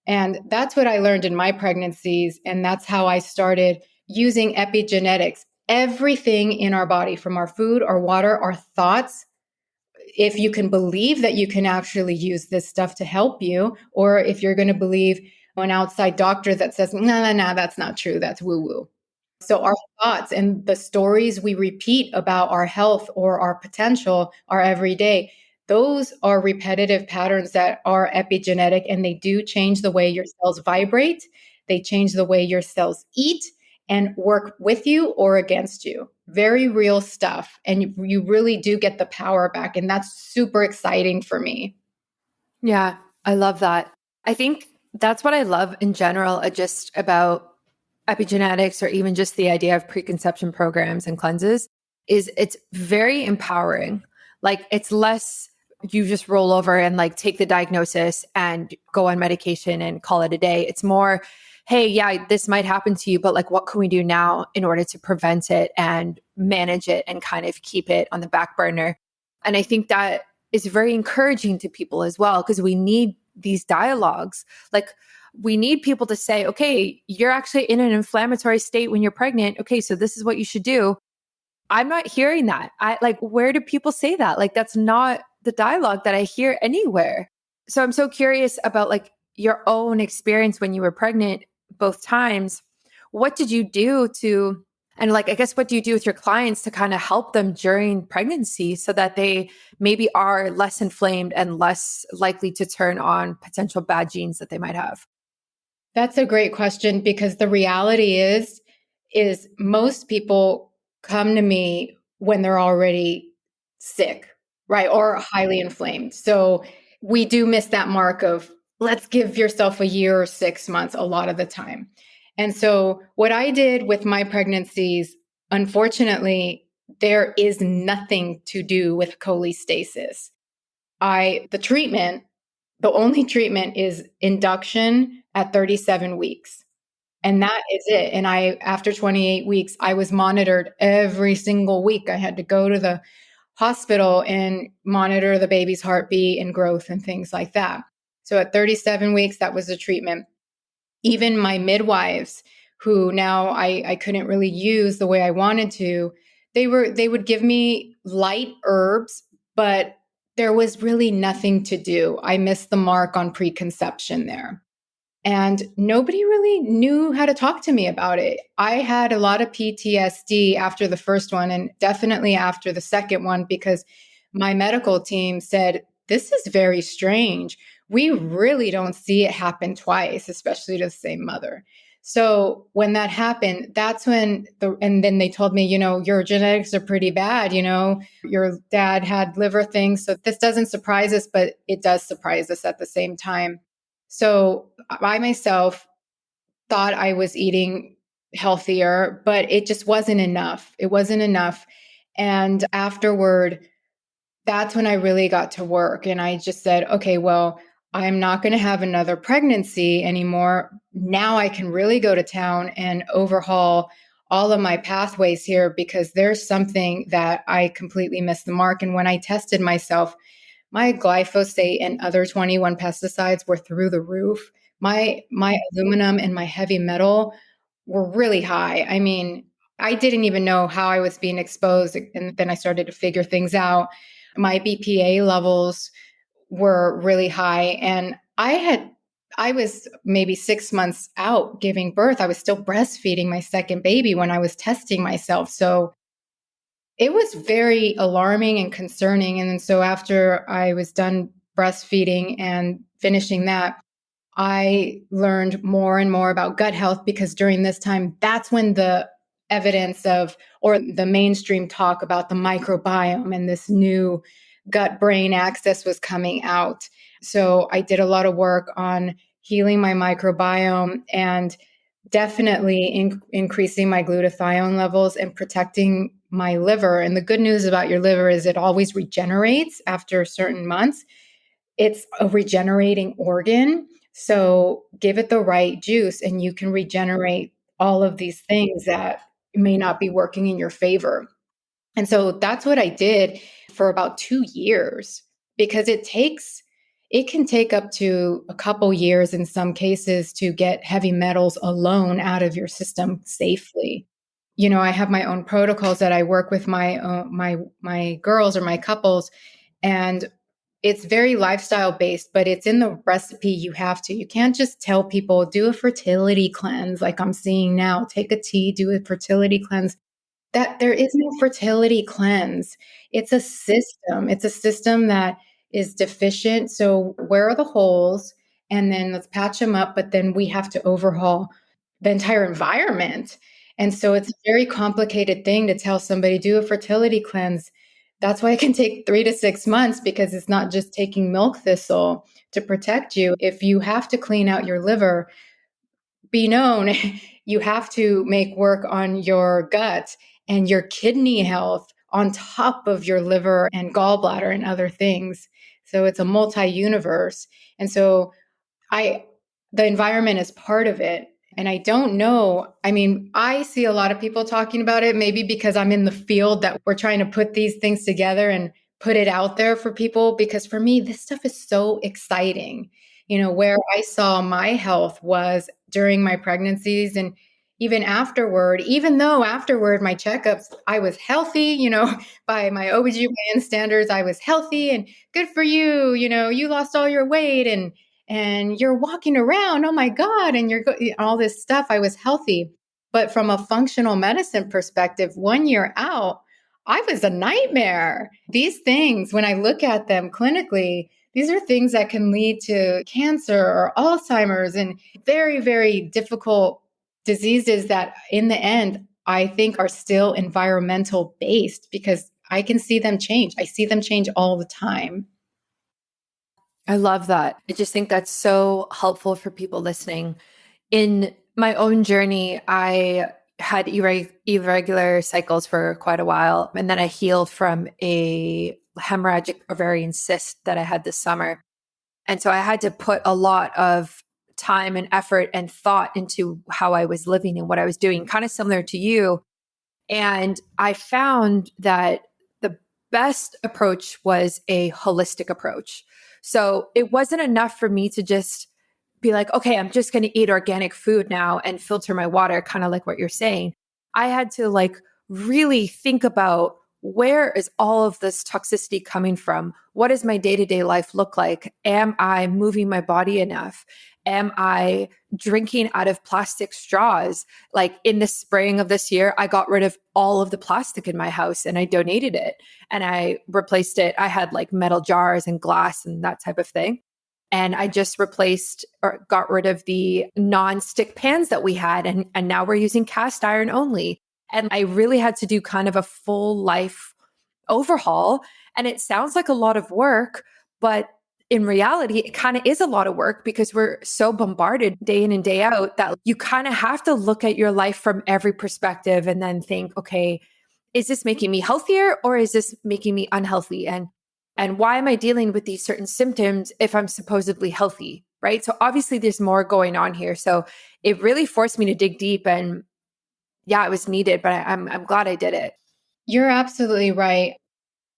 And that's what I learned in my pregnancies. And that's how I started using epigenetics. Everything in our body, from our food, our water, our thoughts, if you can believe that you can actually use this stuff to help you, or if you're going to believe an outside doctor that says, no, that's not true, that's woo woo. So our thoughts and the stories we repeat about our health or our potential are every day. Those are repetitive patterns that are epigenetic, and they do change the way your cells vibrate. They change the way your cells eat and work with you or against you. Very real stuff. And you really do get the power back. And that's super exciting for me. Yeah, I love that. I think that's what I love in general, just about epigenetics or even just the idea of preconception programs and cleanses is it's very empowering. Like it's less you just roll over and like take the diagnosis and go on medication and call it a day. It's more, hey, yeah, this might happen to you, but like what can we do now in order to prevent it and manage it and kind of keep it on the back burner? And I think that is very encouraging to people as well, because we need these dialogues. Like we need people to say, okay, you're actually in an inflammatory state when you're pregnant. Okay, so this is what you should do. I'm not hearing that. I like, where do people say that? Like, that's not the dialogue that I hear anywhere. So I'm so curious about like your own experience when you were pregnant both times. What did you do to And like, I guess, what do you do with your clients to kind of help them during pregnancy so that they maybe are less inflamed and less likely to turn on potential bad genes that they might have? That's a great question, because the reality is most people come to me when they're already sick, right? Or highly inflamed. So we do miss that mark of, let's give yourself a year or 6 months a lot of the time. And so what I did with my pregnancies, unfortunately, there is nothing to do with cholestasis. The treatment, the only treatment is induction at 37 weeks. And that is it. And after 28 weeks, I was monitored every single week. I had to go to the hospital and monitor the baby's heartbeat and growth and things like that. So at 37 weeks, that was the treatment. Even my midwives, who now I couldn't really use the way I wanted to, they would give me light herbs, but there was really nothing to do. I missed the mark on preconception there. And nobody really knew how to talk to me about it. I had a lot of PTSD after the first one, and definitely after the second one, because my medical team said, this is very strange. We really don't see it happen twice, especially to the same mother. So when that happened, that's when and then they told me, your genetics are pretty bad. Your dad had liver things. So this doesn't surprise us, but it does surprise us at the same time. So I myself thought I was eating healthier, but it just wasn't enough. It wasn't enough. And afterward, that's when I really got to work. And I just said, okay, well, I'm not going to have another pregnancy anymore. Now I can really go to town and overhaul all of my pathways here, because there's something that I completely missed the mark. And when I tested myself, my glyphosate and other 21 pesticides were through the roof. My aluminum and my heavy metal were really high. I mean, I didn't even know how I was being exposed. And then I started to figure things out. My BPA levels were really high. And I was maybe 6 months out giving birth. I was still breastfeeding my second baby when I was testing myself. So it was very alarming and concerning. And then so after I was done breastfeeding and finishing that, I learned more and more about gut health, because during this time, that's when the evidence of, or the mainstream talk about the microbiome and this new gut brain axis was coming out. So I did a lot of work on healing my microbiome and definitely increasing my glutathione levels and protecting my liver. And the good news about your liver is it always regenerates after certain months. It's a regenerating organ. So give it the right juice and you can regenerate all of these things that may not be working in your favor. And so that's what I did for about 2 years, because it can take up to a couple years in some cases to get heavy metals alone out of your system safely. I have my own protocols that I work with my girls or my couples, and it's very lifestyle based, but it's in the recipe. You can't just tell people, do a fertility cleanse like I'm seeing now. Take a tea, do a fertility cleanse. That there is no fertility cleanse. It's a system. It's a system that is deficient. So where are the holes? And then let's patch them up. But then we have to overhaul the entire environment. And so it's a very complicated thing to tell somebody, do a fertility cleanse. That's why it can take 3 to 6 months, because it's not just taking milk thistle to protect you. If you have to clean out your liver, be known, you have to make work on your gut and your kidney health on top of your liver and gallbladder and other things. So it's a multi-universe. And so I the environment is part of it. And I don't know. I mean, I see a lot of people talking about it, maybe because I'm in the field that we're trying to put these things together and put it out there for people. Because for me, this stuff is so exciting. Where I saw my health was during my pregnancies and even afterward, even though afterward my checkups, I was healthy, by my OBGYN standards, I was healthy and good for you. You lost all your weight and you're walking around, oh my God, and all this stuff. I was healthy. But from a functional medicine perspective, 1 year out, I was a nightmare. These things, when I look at them clinically, these are things that can lead to cancer or Alzheimer's and very, very difficult diseases that in the end, I think are still environmental based because I can see them change. I see them change all the time. I love that. I just think that's so helpful for people listening. In my own journey, I had irregular cycles for quite a while. And then I healed from a hemorrhagic ovarian cyst that I had this summer. And so I had to put a lot of time and effort and thought into how I was living and what I was doing, kind of similar to you. And I found that the best approach was a holistic approach. So it wasn't enough for me to just be like, okay, I'm just going to eat organic food now and filter my water, kind of like what you're saying. I had to like really think about, where is all of this toxicity coming from? What does my day-to-day life look like? Am I moving my body enough? Am I drinking out of plastic straws? Like in the spring of this year, I got rid of all of the plastic in my house and I donated it and I replaced it. I had like metal jars and glass and that type of thing. And I just replaced or got rid of the non-stick pans that we had. And now we're using cast iron only. And I really had to do kind of a full life overhaul. And it sounds like a lot of work, but in reality, it kind of is a lot of work because we're so bombarded day in and day out that you kind of have to look at your life from every perspective and then think, okay, is this making me healthier or is this making me unhealthy? And why am I dealing with these certain symptoms if I'm supposedly healthy? Right. So obviously there's more going on here. So it really forced me to dig deep, and yeah, it was needed, but I'm glad I did it. You're absolutely right.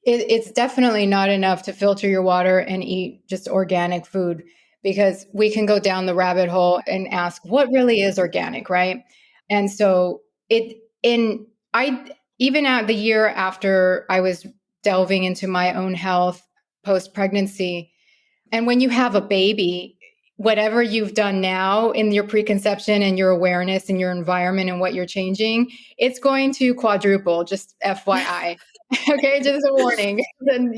It's definitely not enough to filter your water and eat just organic food because we can go down the rabbit hole and ask what really is organic, right? And so I even at the year after I was delving into my own health post pregnancy, and when you have a baby, whatever you've done now in your preconception and your awareness and your environment and what you're changing, it's going to quadruple, just FYI. Okay, just a warning. Then,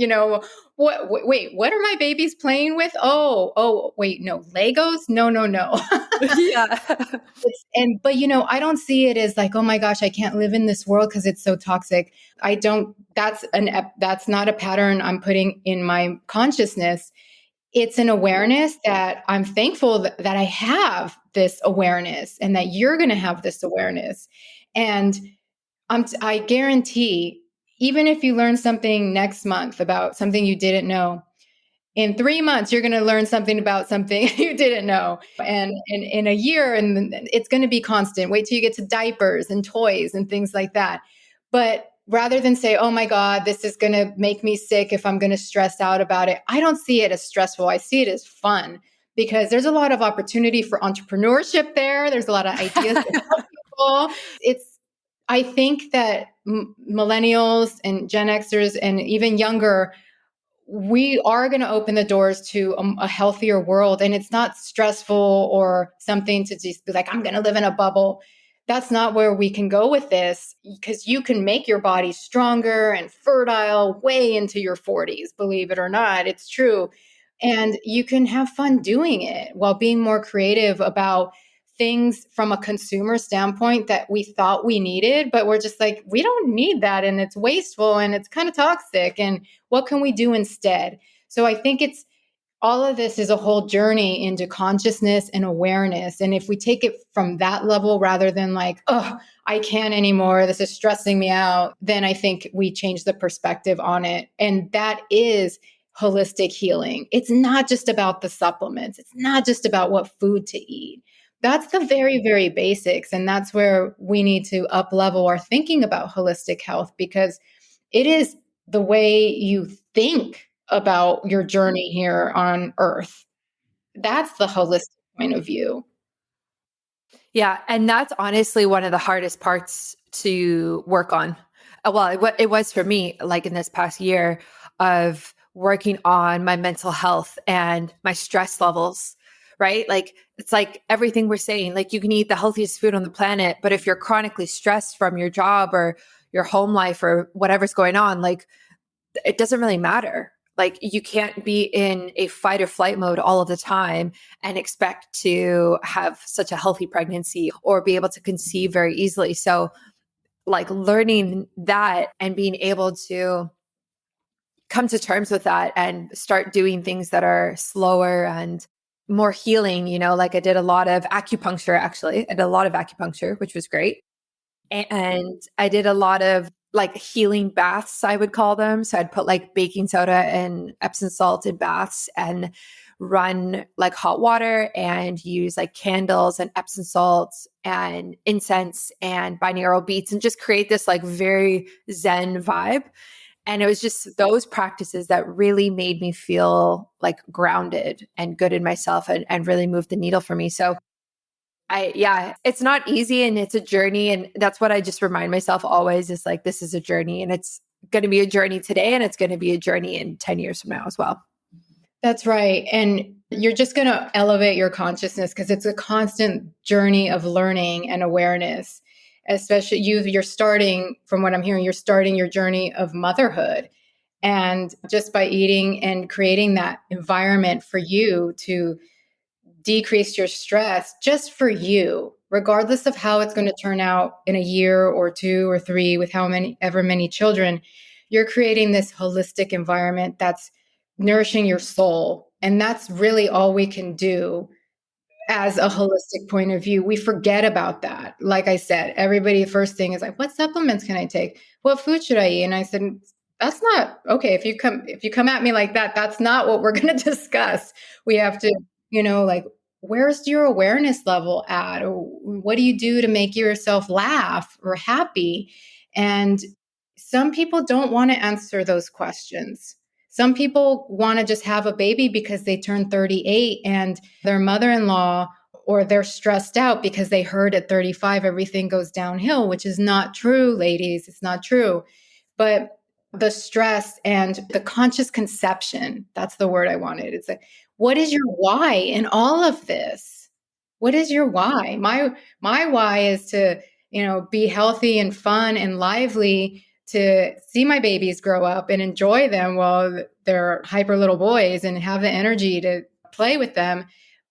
wait, what are my babies playing with? Wait, no, Legos? No, no, no. Yeah. But I don't see it as like, oh my gosh, I can't live in this world because it's so toxic. I don't, that's not a pattern I'm putting in my consciousness. It's an awareness that I'm thankful that I have this awareness and that you're going to have this awareness. And I guarantee, even if you learn something next month about something you didn't know, in 3 months, you're going to learn something about something you didn't know. And in a year, and it's going to be constant. Wait till you get to diapers and toys and things like that. But rather than say, oh my God, this is going to make me sick if I'm going to stress out about it, I don't see it as stressful. I see it as fun because there's a lot of opportunity for entrepreneurship there. There's a lot of ideas to help people. I think that millennials and Gen Xers and even younger, we are going to open the doors to a healthier world. And it's not stressful or something to just be like, I'm going to live in a bubble. That's not where we can go with this because you can make your body stronger and fertile way into your 40s, believe it or not. It's true. And you can have fun doing it while being more creative about things from a consumer standpoint that we thought we needed, but we're just like, we don't need that. And it's wasteful and it's kind of toxic. And what can we do instead? So I think all of this is a whole journey into consciousness and awareness. And if we take it from that level rather than like, oh, I can't anymore, this is stressing me out, then I think we change the perspective on it. And that is holistic healing. It's not just about the supplements. It's not just about what food to eat. That's the very, very basics. And that's where we need to up level our thinking about holistic health because it is the way you think about your journey here on earth. That's the holistic point of view. Yeah. And that's honestly one of the hardest parts to work on. Well, it was for me, like in this past year of working on my mental health and my stress levels, right? Like, it's like everything we're saying, like you can eat the healthiest food on the planet, but if you're chronically stressed from your job or your home life or whatever's going on, like it doesn't really matter. Like you can't be in a fight or flight mode all of the time and expect to have such a healthy pregnancy or be able to conceive very easily. So like learning that and being able to come to terms with that and start doing things that are slower and more healing, like I did a lot of acupuncture actually. I did a lot of acupuncture, which was great. And I did a lot of like healing baths, I would call them. So I'd put like baking soda and Epsom salt in baths and run like hot water and use like candles and Epsom salts and incense and binaural beats and just create this like very Zen vibe. And it was just those practices that really made me feel like grounded and good in myself and really moved the needle for me. So yeah, it's not easy and it's a journey. And that's what I just remind myself always is like, this is a journey and it's going to be a journey today and it's going to be a journey in 10 years from now as well. That's right. And you're just going to elevate your consciousness because it's a constant journey of learning and awareness. Especially you're starting, from what I'm hearing, you're starting your journey of motherhood. And just by eating and creating that environment for you to decrease your stress just for you, regardless of how it's going to turn out in a year or two or three with ever many children, you're creating this holistic environment that's nourishing your soul. And that's really all we can do as a holistic point of view. We forget about that. Like I said, everybody, the first thing is like, what supplements can I take? What food should I eat? And I said, that's not okay. If you come at me like that, that's not what we're going to discuss. We have to, like, where's your awareness level at? Or what do you do to make yourself laugh or happy? And some people don't want to answer those questions. Some people want to just have a baby because they turn 38 and their mother-in-law, or they're stressed out because they heard at 35 everything goes downhill, which is not true, ladies. It's not true. But the stress and the conscious conception, that's the word I wanted. It's like, what is your why in all of this? What is your why? My why is to, be healthy and fun and lively, to see my babies grow up and enjoy them while they're hyper little boys and have the energy to play with them,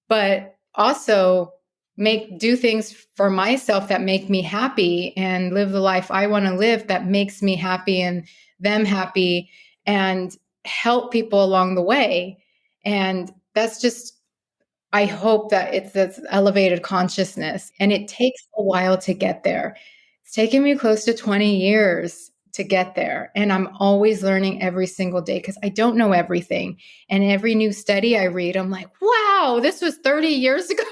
but also do things for myself that make me happy and live the life I want to live that makes me happy and them happy, and help people along the way. And that's just, I hope that it's this elevated consciousness, and it takes a while to get there. It's taken me close to 20 years to get there. And I'm always learning every single day because I don't know everything. And every new study I read, I'm like, wow, this was 30 years ago.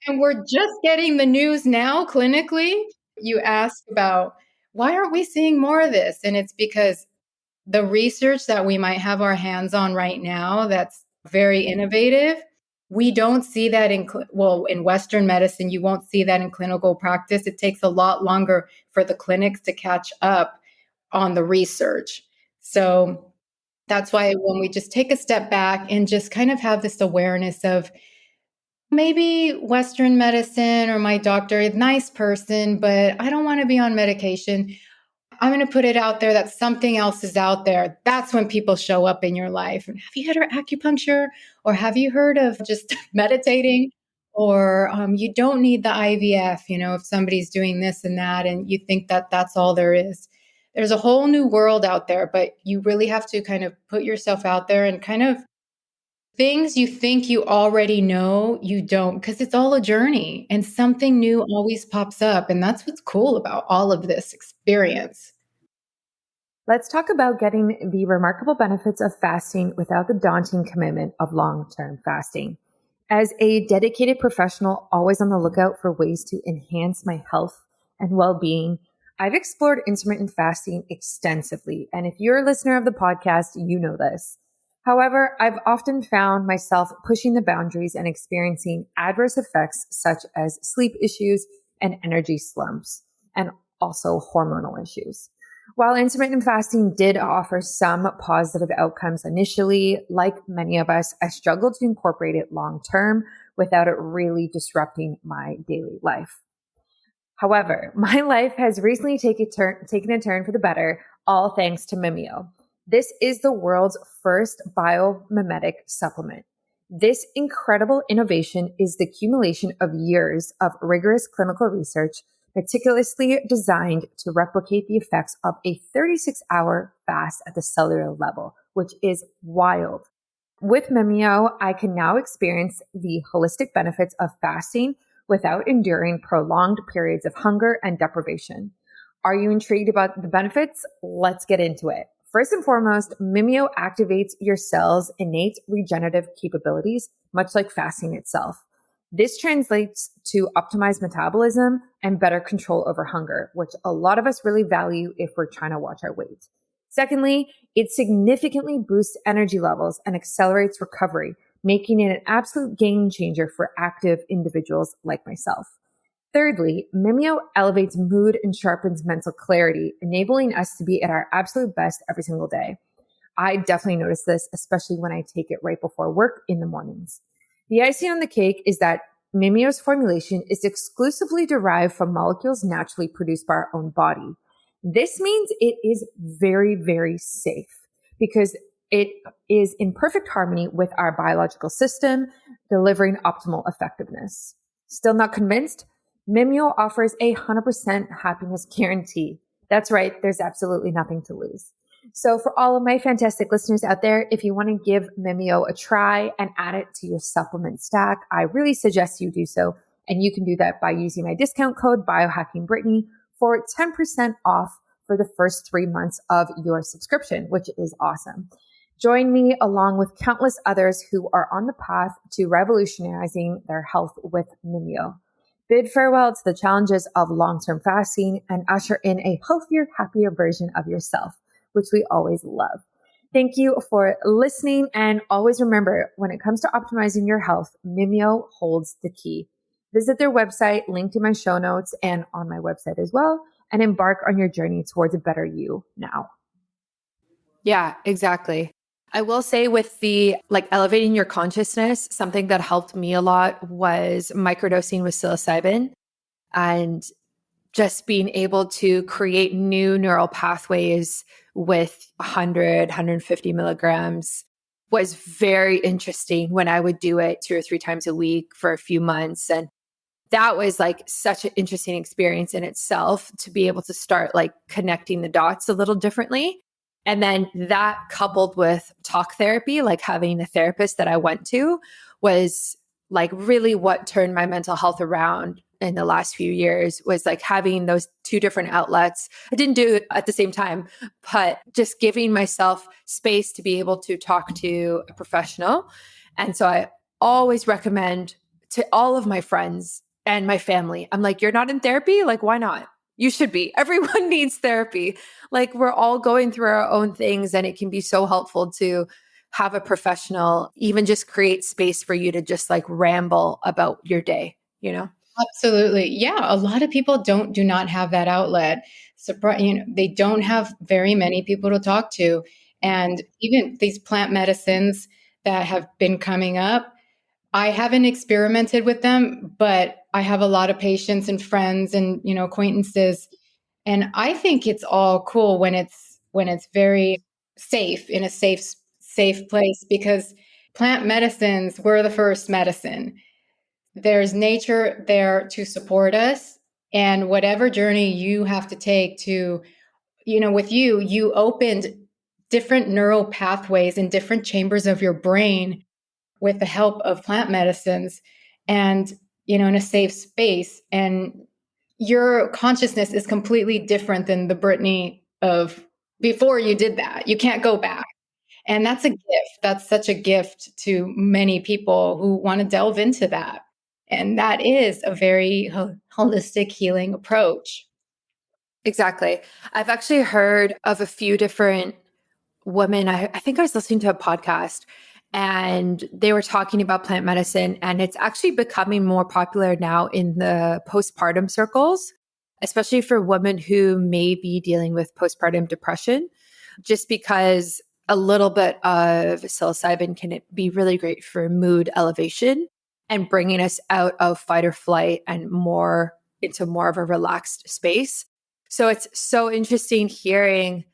And we're just getting the news now clinically. You ask about why aren't we seeing more of this? And it's because the research that we might have our hands on right now that's very innovative, we don't see that in Western medicine, you won't see that in clinical practice. It takes a lot longer for the clinics to catch up on the research. So that's why when we just take a step back and just kind of have this awareness of maybe Western medicine or my doctor, a nice person, but I don't want to be on medication. I'm going to put it out there that something else is out there. That's when people show up in your life. Have you heard of acupuncture? Or have you heard of just meditating? Or you don't need the IVF, if somebody's doing this and that, and you think that that's all there is. There's a whole new world out there, but you really have to kind of put yourself out there, and kind of things you think you already know, you don't, because it's all a journey and something new always pops up. And that's what's cool about all of this experience. Let's talk about getting the remarkable benefits of fasting without the daunting commitment of long-term fasting. As a dedicated professional, always on the lookout for ways to enhance my health and well-being, I've explored intermittent fasting extensively. And if you're a listener of the podcast, you know this. However, I've often found myself pushing the boundaries and experiencing adverse effects such as sleep issues and energy slumps, and also hormonal issues. While intermittent fasting did offer some positive outcomes initially, like many of us, I struggled to incorporate it long term without it really disrupting my daily life. However, my life has recently taken a turn for the better, all thanks to Mimeo. This is the world's first biomimetic supplement. This incredible innovation is the accumulation of years of rigorous clinical research, meticulously designed to replicate the effects of a 36-hour fast at the cellular level, which is wild. With Mimeo, I can now experience the holistic benefits of fasting without enduring prolonged periods of hunger and deprivation. Are you intrigued about the benefits? Let's get into it. First and foremost, Mimeo activates your cells' innate regenerative capabilities, much like fasting itself. This translates to optimized metabolism and better control over hunger, which a lot of us really value if we're trying to watch our weight. Secondly, it significantly boosts energy levels and accelerates recovery, making it an absolute game changer for active individuals like myself. Thirdly, Mimeo elevates mood and sharpens mental clarity, enabling us to be at our absolute best every single day. I definitely notice this, especially when I take it right before work in the mornings. The icing on the cake is that Mimeo's formulation is exclusively derived from molecules naturally produced by our own body. This means it is very, very safe because it is in perfect harmony with our biological system, delivering optimal effectiveness. Still not convinced? Mimeo offers a 100% happiness guarantee. That's right, there's absolutely nothing to lose. So for all of my fantastic listeners out there, if you want to give Mimeo a try and add it to your supplement stack, I really suggest you do so. And you can do that by using my discount code BiohackingBrittany for 10% off for the first 3 months of your subscription, which is awesome. Join me along with countless others who are on the path to revolutionizing their health with Mimeo. Bid farewell to the challenges of long-term fasting and usher in a healthier, happier version of yourself, which we always love. Thank you for listening. And always remember, when it comes to optimizing your health, Mimeo holds the key. Visit their website, linked in my show notes and on my website as well, and embark on your journey towards a better you now. Yeah, exactly. I will say with the elevating your consciousness, something that helped me a lot was microdosing with psilocybin and just being able to create new neural pathways with 100, 150 milligrams was very interesting when I would do it 2 or 3 times a week for a few months. And that was such an interesting experience in itself to be able to start connecting the dots a little differently. And then that coupled with talk therapy, having a therapist that I went to was really what turned my mental health around in the last few years was having those 2 different outlets. I didn't do it at the same time, but just giving myself space to be able to talk to a professional. And so I always recommend to all of my friends and my family, I'm like, you're not in therapy? Why not? You should be. Everyone needs therapy. We're all going through our own things, and it can be so helpful to have a professional even just create space for you to just ramble about your day, Absolutely. Yeah. A lot of people do not have that outlet. They don't have very many people to talk to. And even these plant medicines that have been coming up, I haven't experimented with them, but I have a lot of patients and friends and, acquaintances. And I think it's all cool when it's very safe in a safe place, because plant medicines were the first medicine. There's nature there to support us, and whatever journey you have to take to, with you opened different neural pathways in different chambers of your brain with the help of plant medicines and, in a safe space. And your consciousness is completely different than the Brittany of before you did that. You can't go back. And that's a gift. That's such a gift to many people who want to delve into that. And that is a very holistic healing approach. Exactly. I've actually heard of a few different women. I think I was listening to a podcast and they were talking about plant medicine, and it's actually becoming more popular now in the postpartum circles. especially for women who may be dealing with postpartum depression, just because a little bit of psilocybin can be really great for mood elevation and bringing us out of fight or flight and more into more of a relaxed space. So it's so interesting hearing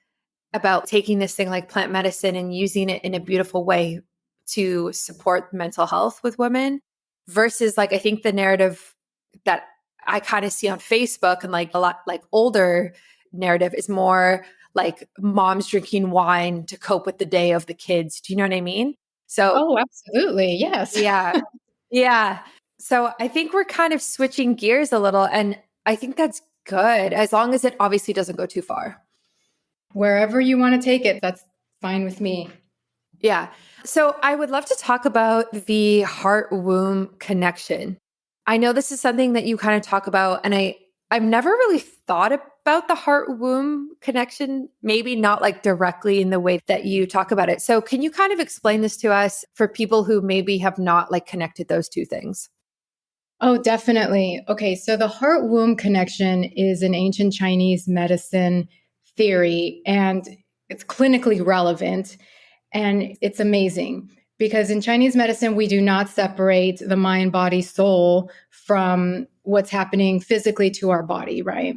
about taking this thing like plant medicine and using it in a beautiful way to support mental health with women versus like, I think the narrative that I kind of see on Facebook and like a lot like older narrative is more like moms drinking wine to cope with the day of the kids. Do you know what I mean? So Oh, absolutely. Yes. yeah, yeah. So I think we're kind of switching gears a little, and I think that's good as long as it obviously doesn't go too far. Wherever you want to take it, that's fine with me. Yeah. So I would love to talk about the heart womb connection. I know this is something that you kind of talk about, and I've never really thought about the heart womb connection, maybe not like directly in the way that you talk about it. So can you kind of explain this to us for people who maybe have not like connected those two things? Oh, definitely. Okay, so the heart womb connection is an ancient Chinese medicine theory, and it's clinically relevant, and it's amazing because in Chinese medicine, we do not separate the mind, body, soul from what's happening physically to our body, right?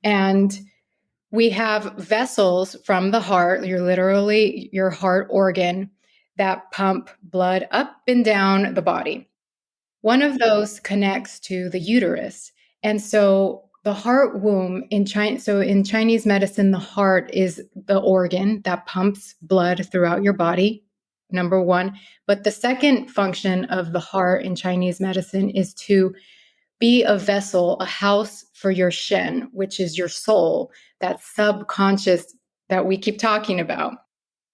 And we have vessels from the heart, you're literally your heart organ that pump blood up and down the body. One of those connects to the uterus. And so the heart womb in China, so in Chinese medicine, the heart is the organ that pumps blood throughout your body, number one. But the second function of the heart in Chinese medicine is to be a vessel, a house for your shen, which is your soul, that subconscious that we keep talking about.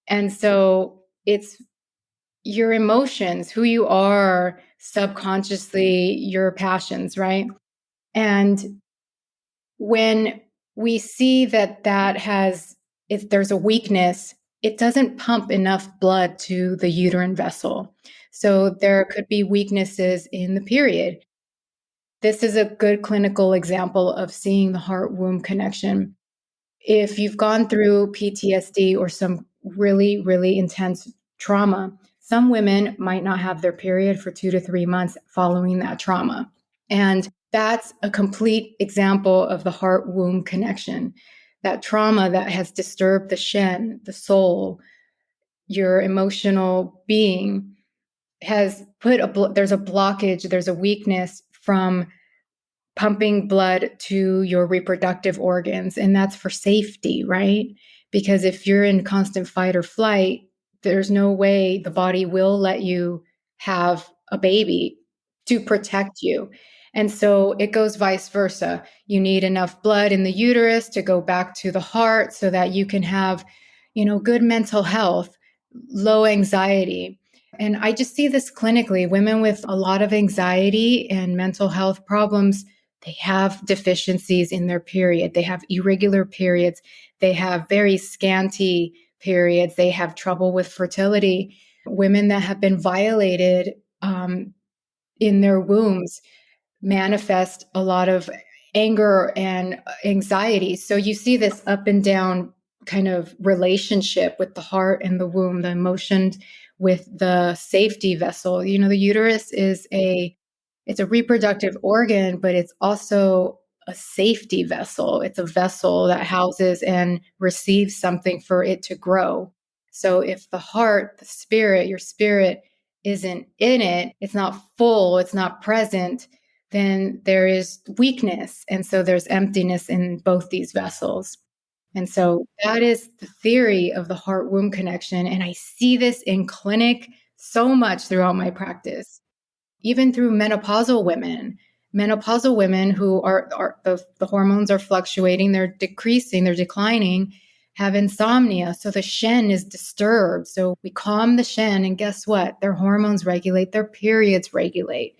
And so it's your emotions, who you are subconsciously, your passions, right? And when we see that if there's a weakness, it doesn't pump enough blood to the uterine vessel. So there could be weaknesses in the period. This is a good clinical example of seeing the heart womb connection. If you've gone through PTSD or some really, really intense trauma, some women might not have their period for 2 to 3 months following that trauma. And that's a complete example of the heart womb connection. That trauma that has disturbed the shen, the soul, your emotional being has there's a blockage, there's a weakness from pumping blood to your reproductive organs. And that's for safety, right? Because if you're in constant fight or flight, there's no way the body will let you have a baby to protect you. And so it goes vice versa. You need enough blood in the uterus to go back to the heart so that you can have, good mental health, low anxiety. And I just see this clinically. Women with a lot of anxiety and mental health problems, they have deficiencies in their period. They have irregular periods. They have very scanty periods. They have trouble with fertility. Women that have been violated in their wombs manifest a lot of anger and anxiety. So you see this up and down kind of relationship with the heart and the womb, the emotions with the safety vessel. The uterus it's a reproductive organ, but it's also a safety vessel. It's a vessel that houses and receives something for it to grow. So if the heart, the spirit, your spirit isn't in it, it's not full, it's not present, then there is weakness. And so there's emptiness in both these vessels. And so that is the theory of the heart womb connection. And I see this in clinic so much throughout my practice, even through menopausal women who are the hormones are fluctuating, they're decreasing, they're declining, have insomnia. So the shen is disturbed. So we calm the shen, and guess what? Their hormones regulate, their periods regulate.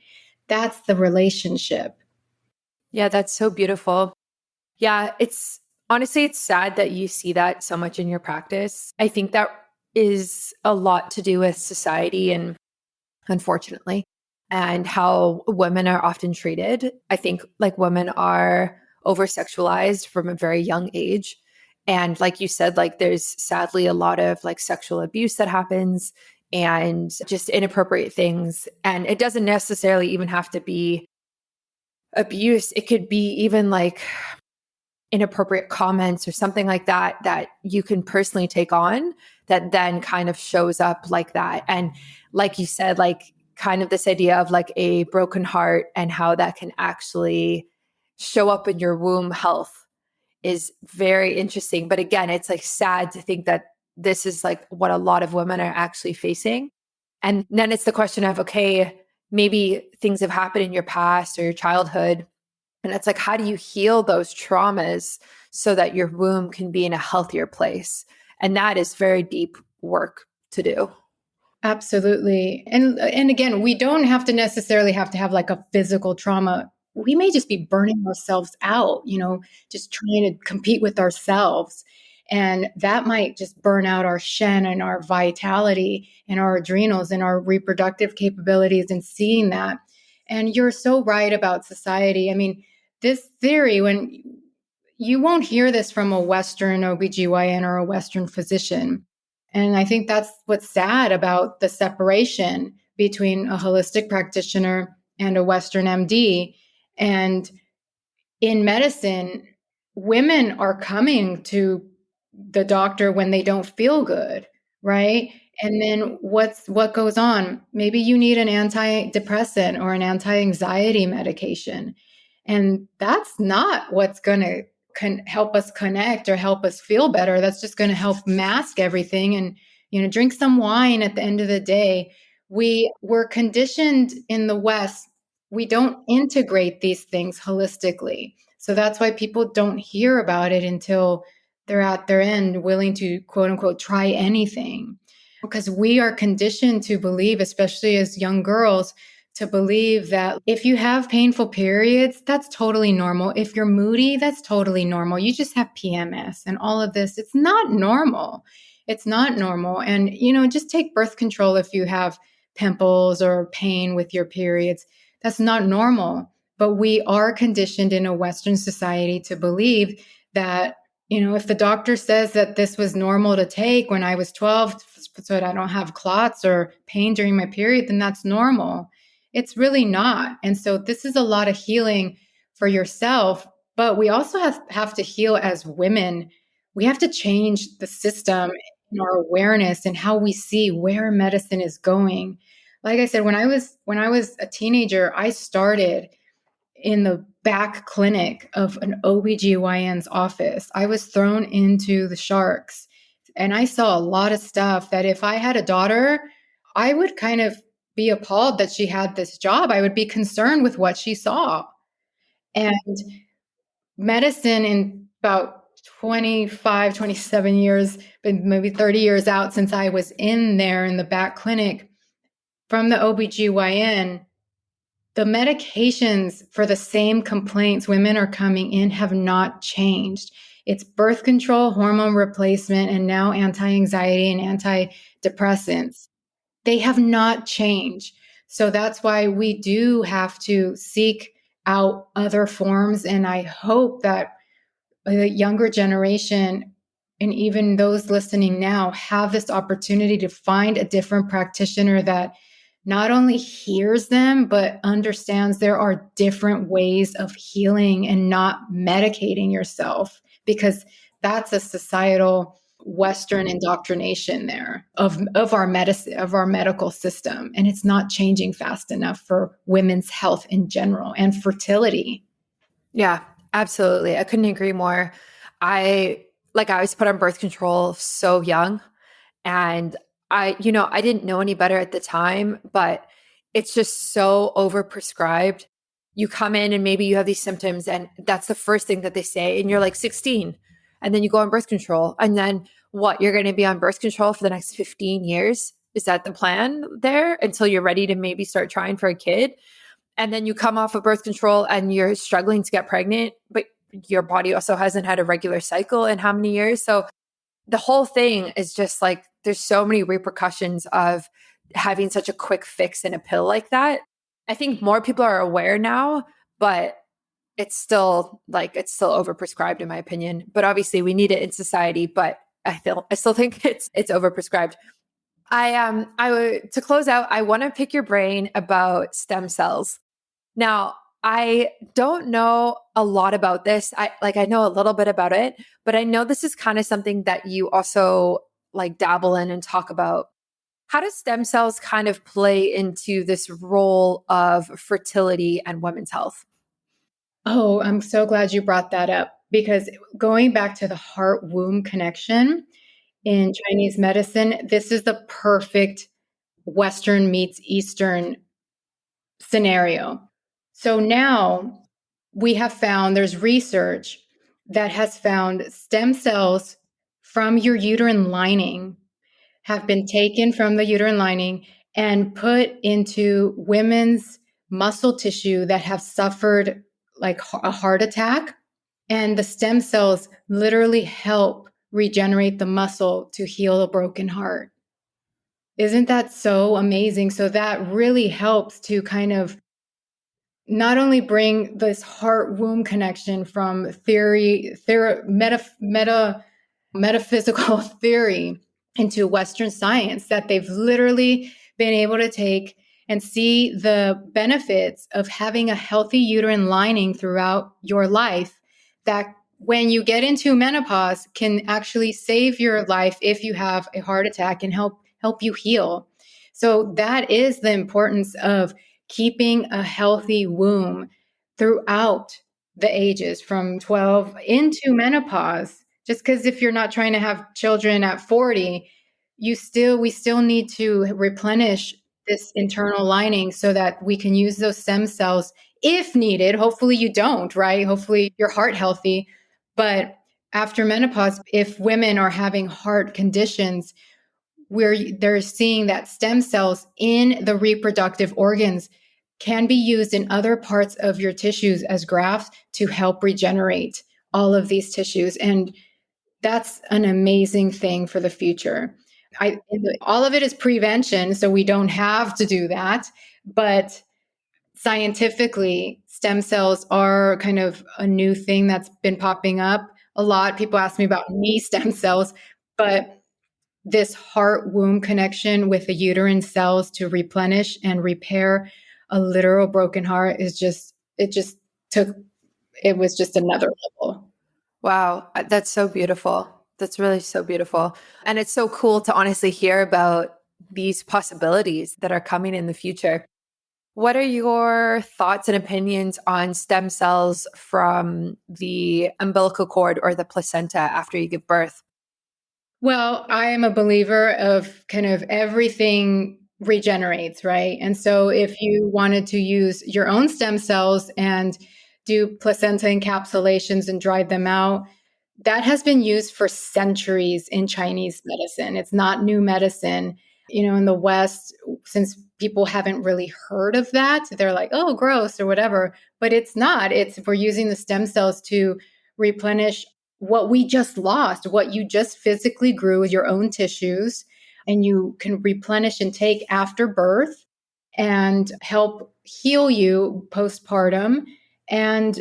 That's the relationship. Yeah, that's so beautiful. Yeah, it's honestly, it's sad that you see that so much in your practice. I think that is a lot to do with society and unfortunately, and how women are often treated. I think like women are over sexualized from a very young age. And like you said, like there's sadly a lot of like sexual abuse that happens and just inappropriate things. And it doesn't necessarily even have to be abuse. It could be even like inappropriate comments or something like that that you can personally take on that then kind of shows up like that. And like you said, like kind of this idea of like a broken heart and how that can actually show up in your womb health is very interesting. But again, it's like sad to think that this is like what a lot of women are actually facing. And then it's the question of, okay, maybe things have happened in your past or your childhood. And it's like, how do you heal those traumas so that your womb can be in a healthier place? And that is very deep work to do. Absolutely. And again, we don't have to necessarily have to have like a physical trauma. We may just be burning ourselves out, just trying to compete with ourselves. And that might just burn out our shen and our vitality and our adrenals and our reproductive capabilities and seeing that. And you're so right about society. I mean, this theory, when you won't hear this from a Western OBGYN or a Western physician. And I think that's what's sad about the separation between a holistic practitioner and a Western MD. And in medicine, women are coming to the doctor when they don't feel good, right? And then what goes on? Maybe you need an antidepressant or an anti-anxiety medication. And that's not what's going to help us connect or help us feel better. That's just going to help mask everything and drink some wine at the end of the day. We were conditioned in the West. We don't integrate these things holistically. So that's why people don't hear about it until they're at their end, willing to quote unquote try anything. Because we are conditioned to believe, especially as young girls, to believe that if you have painful periods, that's totally normal. If you're moody, that's totally normal. You just have PMS and all of this. It's not normal. It's not normal. And, just take birth control if you have pimples or pain with your periods. That's not normal. But we are conditioned in a Western society to believe that, if the doctor says that this was normal to take when I was 12 so that I don't have clots or pain during my period, then that's normal. It's really not. And so this is a lot of healing for yourself, but we also have to heal as women. We have to change the system in our awareness and how we see where medicine is going. Like I said, when I was a teenager, I started in the back clinic of an OBGYN's office. I was thrown into the sharks and I saw a lot of stuff that if I had a daughter, I would kind of be appalled that she had this job. I would be concerned with what she saw. And medicine in about 25, 27 years, but maybe 30 years out since I was in there in the back clinic from the OBGYN, the medications for the same complaints women are coming in have not changed. It's birth control, hormone replacement, and now anti-anxiety and antidepressants. They have not changed. So that's why we do have to seek out other forms. And I hope that the younger generation and even those listening now have this opportunity to find a different practitioner that not only hears them, but understands there are different ways of healing and not medicating yourself, because that's a societal Western indoctrination there of our medicine, of our medical system. And it's not changing fast enough for women's health in general and fertility. Yeah, absolutely. I couldn't agree more. I was put on birth control so young and I didn't know any better at the time, but it's just so overprescribed. You come in and maybe you have these symptoms and that's the first thing that they say and you're like 16 and then you go on birth control and then what, you're going to be on birth control for the next 15 years? Is that the plan there until you're ready to maybe start trying for a kid? And then you come off of birth control and you're struggling to get pregnant, but your body also hasn't had a regular cycle in how many years? So the whole thing is just like, there's so many repercussions of having such a quick fix in a pill like that. I think more people are aware now, but it's still overprescribed in my opinion. But obviously we need it in society, but I still think it's overprescribed. To close out, I want to pick your brain about stem cells. Now, I don't know a lot about this. I know a little bit about it, but I know this is kind of something that you also like dabble in and talk about. How does stem cells kind of play into this role of fertility and women's health? Oh, I'm so glad you brought that up because going back to the heart womb connection in Chinese medicine, this is the perfect Western meets Eastern scenario. So now we have found there's research that has found stem cells from your uterine lining have been taken from the uterine lining and put into women's muscle tissue that have suffered like a heart attack. And the stem cells literally help regenerate the muscle to heal a broken heart. Isn't that so amazing? So that really helps to kind of not only bring this heart womb connection from metaphysical theory into Western science, that they've literally been able to take and see the benefits of having a healthy uterine lining throughout your life, that when you get into menopause can actually save your life if you have a heart attack and help you heal. So that is the importance of keeping a healthy womb throughout the ages from 12 into menopause. Just because if you're not trying to have children at 40, we still need to replenish this internal lining so that we can use those stem cells if needed. Hopefully you don't, right? Hopefully your heart healthy. But after menopause, if women are having heart conditions, where they're seeing that stem cells in the reproductive organs can be used in other parts of your tissues as grafts to help regenerate all of these tissues. And that's an amazing thing for the future. All of it is prevention, so we don't have to do that. But scientifically, stem cells are kind of a new thing that's been popping up a lot. People ask me about knee stem cells, but this heart womb connection with the uterine cells to replenish and repair a literal broken heart took, it was just another level. Wow, that's so beautiful. That's really so beautiful. And it's so cool to honestly hear about these possibilities that are coming in the future. What are your thoughts and opinions on stem cells from the umbilical cord or the placenta after you give birth? Well, I am a believer of kind of everything regenerates, right? And so if you wanted to use your own stem cells and do placenta encapsulations and dry them out, that has been used for centuries in Chinese medicine. It's not new medicine. In the West, since people haven't really heard of that, they're like, oh, gross or whatever. But it's not. We're using the stem cells to replenish what we just lost, what you just physically grew with your own tissues, and you can replenish and take after birth and help heal you postpartum. And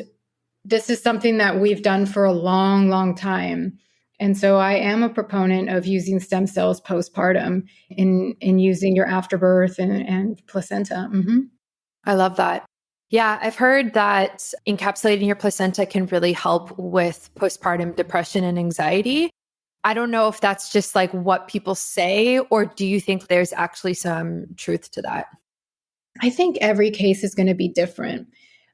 this is something that we've done for a long, long time. And so I am a proponent of using stem cells postpartum in using your afterbirth and placenta. Mm-hmm. I love that. Yeah, I've heard that encapsulating your placenta can really help with postpartum depression and anxiety. I don't know if that's just like what people say, or do you think there's actually some truth to that? I think every case is going to be different.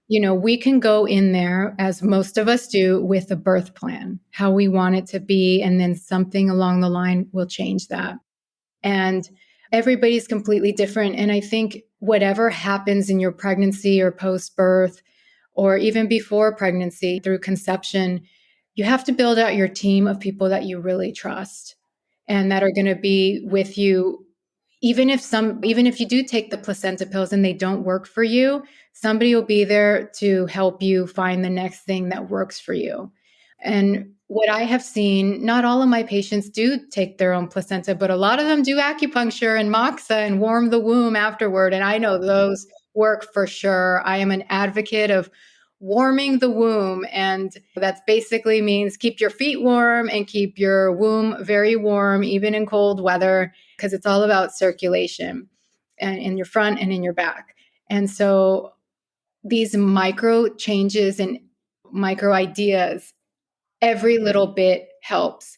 We can go in there, as most of us do, with a birth plan, how we want it to be, and then something along the line will change that. And everybody's completely different. And I think whatever happens in your pregnancy or post birth, or even before pregnancy through conception, you have to build out your team of people that you really trust and that are going to be with you. Even if you do take the placenta pills and they don't work for you, somebody will be there to help you find the next thing that works for you. And what I have seen, not all of my patients do take their own placenta, but a lot of them do acupuncture and moxa and warm the womb afterward. And I know those work for sure. I am an advocate of warming the womb. And that basically means keep your feet warm and keep your womb very warm, even in cold weather, because it's all about circulation and in your front and in your back. And so these micro changes and micro ideas, every little bit helps.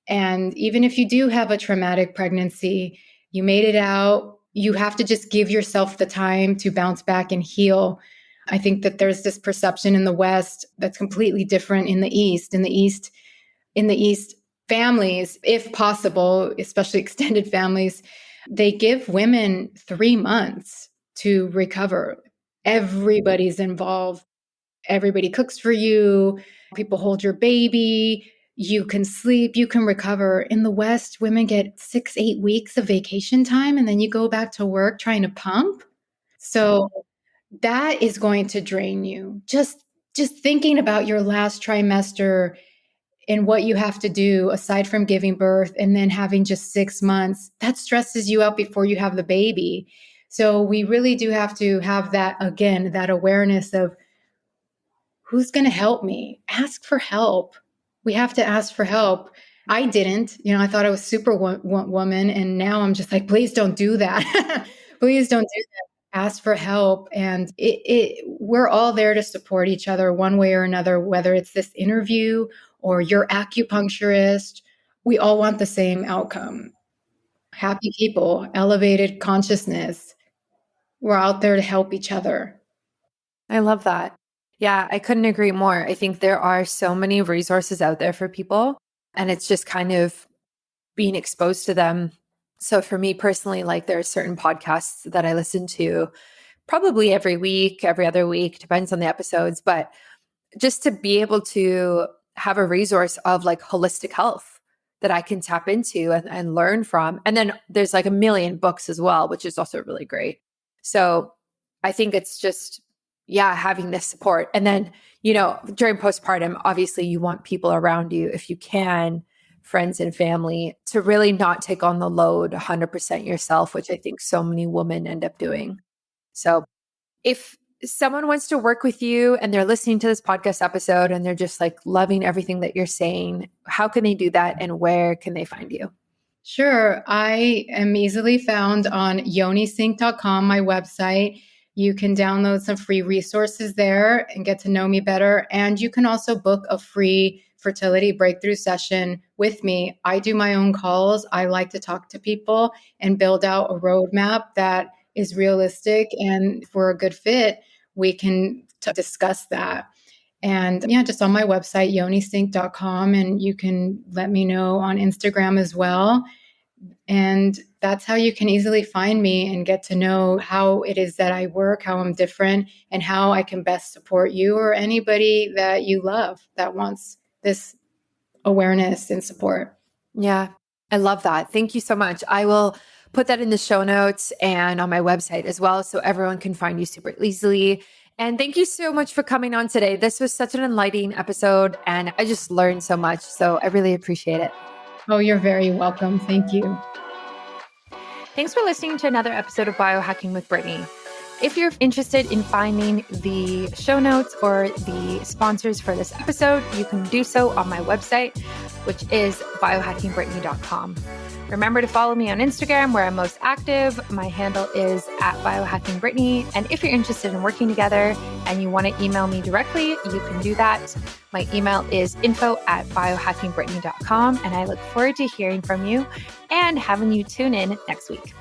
And even if you do have a traumatic pregnancy, you made it out, you have to just give yourself the time to bounce back and heal. I think that there's this perception in the West that's completely different in the East. In the East, families, if possible, especially extended families, they give women 3 months to recover. Everybody's involved. Everybody cooks for you. People hold your baby. You can sleep. You can recover. In the West, women get 6, 8 weeks of vacation time, and then you go back to work trying to pump. So that is going to drain you. Just thinking about your last trimester and what you have to do aside from giving birth and then having just 6 months, that stresses you out before you have the baby. So we really do have to have that, again, that awareness of who's going to help me? Ask for help. We have to ask for help. I didn't, I thought I was super woman. And now I'm just like, please don't do that. Please don't do that. Ask for help. And we're all there to support each other one way or another, whether it's this interview or your acupuncturist. We all want the same outcome. Happy people, elevated consciousness. We're out there to help each other. I love that. Yeah, I couldn't agree more. I think there are so many resources out there for people, and it's just kind of being exposed to them. So for me personally, like there are certain podcasts that I listen to probably every week, every other week, depends on the episodes, but just to be able to have a resource of like holistic health that I can tap into and learn from. And then there's like a million books as well, which is also really great. So I think it's just, having this support. And then, during postpartum, obviously you want people around you, if you can, friends and family, to really not take on the load 100% yourself, which I think so many women end up doing. So if someone wants to work with you and they're listening to this podcast episode and they're just like loving everything that you're saying, how can they do that and where can they find you? Sure. I am easily found on yonisync.com, my website. You can download some free resources there and get to know me better. And you can also book a free fertility breakthrough session with me. I do my own calls. I like to talk to people and build out a roadmap that is realistic. And if we're a good fit, we can discuss that. And just on my website, yonisync.com. And you can let me know on Instagram as well. And that's how you can easily find me and get to know how it is that I work, how I'm different, and how I can best support you or anybody that you love that wants this awareness and support. Yeah, I love that. Thank you so much. I will put that in the show notes and on my website as well, so everyone can find you super easily. And thank you so much for coming on today. This was such an enlightening episode and I just learned so much. So I really appreciate it. Oh, you're very welcome. Thank you. Thanks for listening to another episode of Biohacking with Brittany. If you're interested in finding the show notes or the sponsors for this episode, you can do so on my website, which is biohackingbrittany.com. Remember to follow me on Instagram where I'm most active. My handle is @biohackingbrittany. And if you're interested in working together and you want to email me directly, you can do that. My email is info@biohackingbrittany.com. And I look forward to hearing from you and having you tune in next week.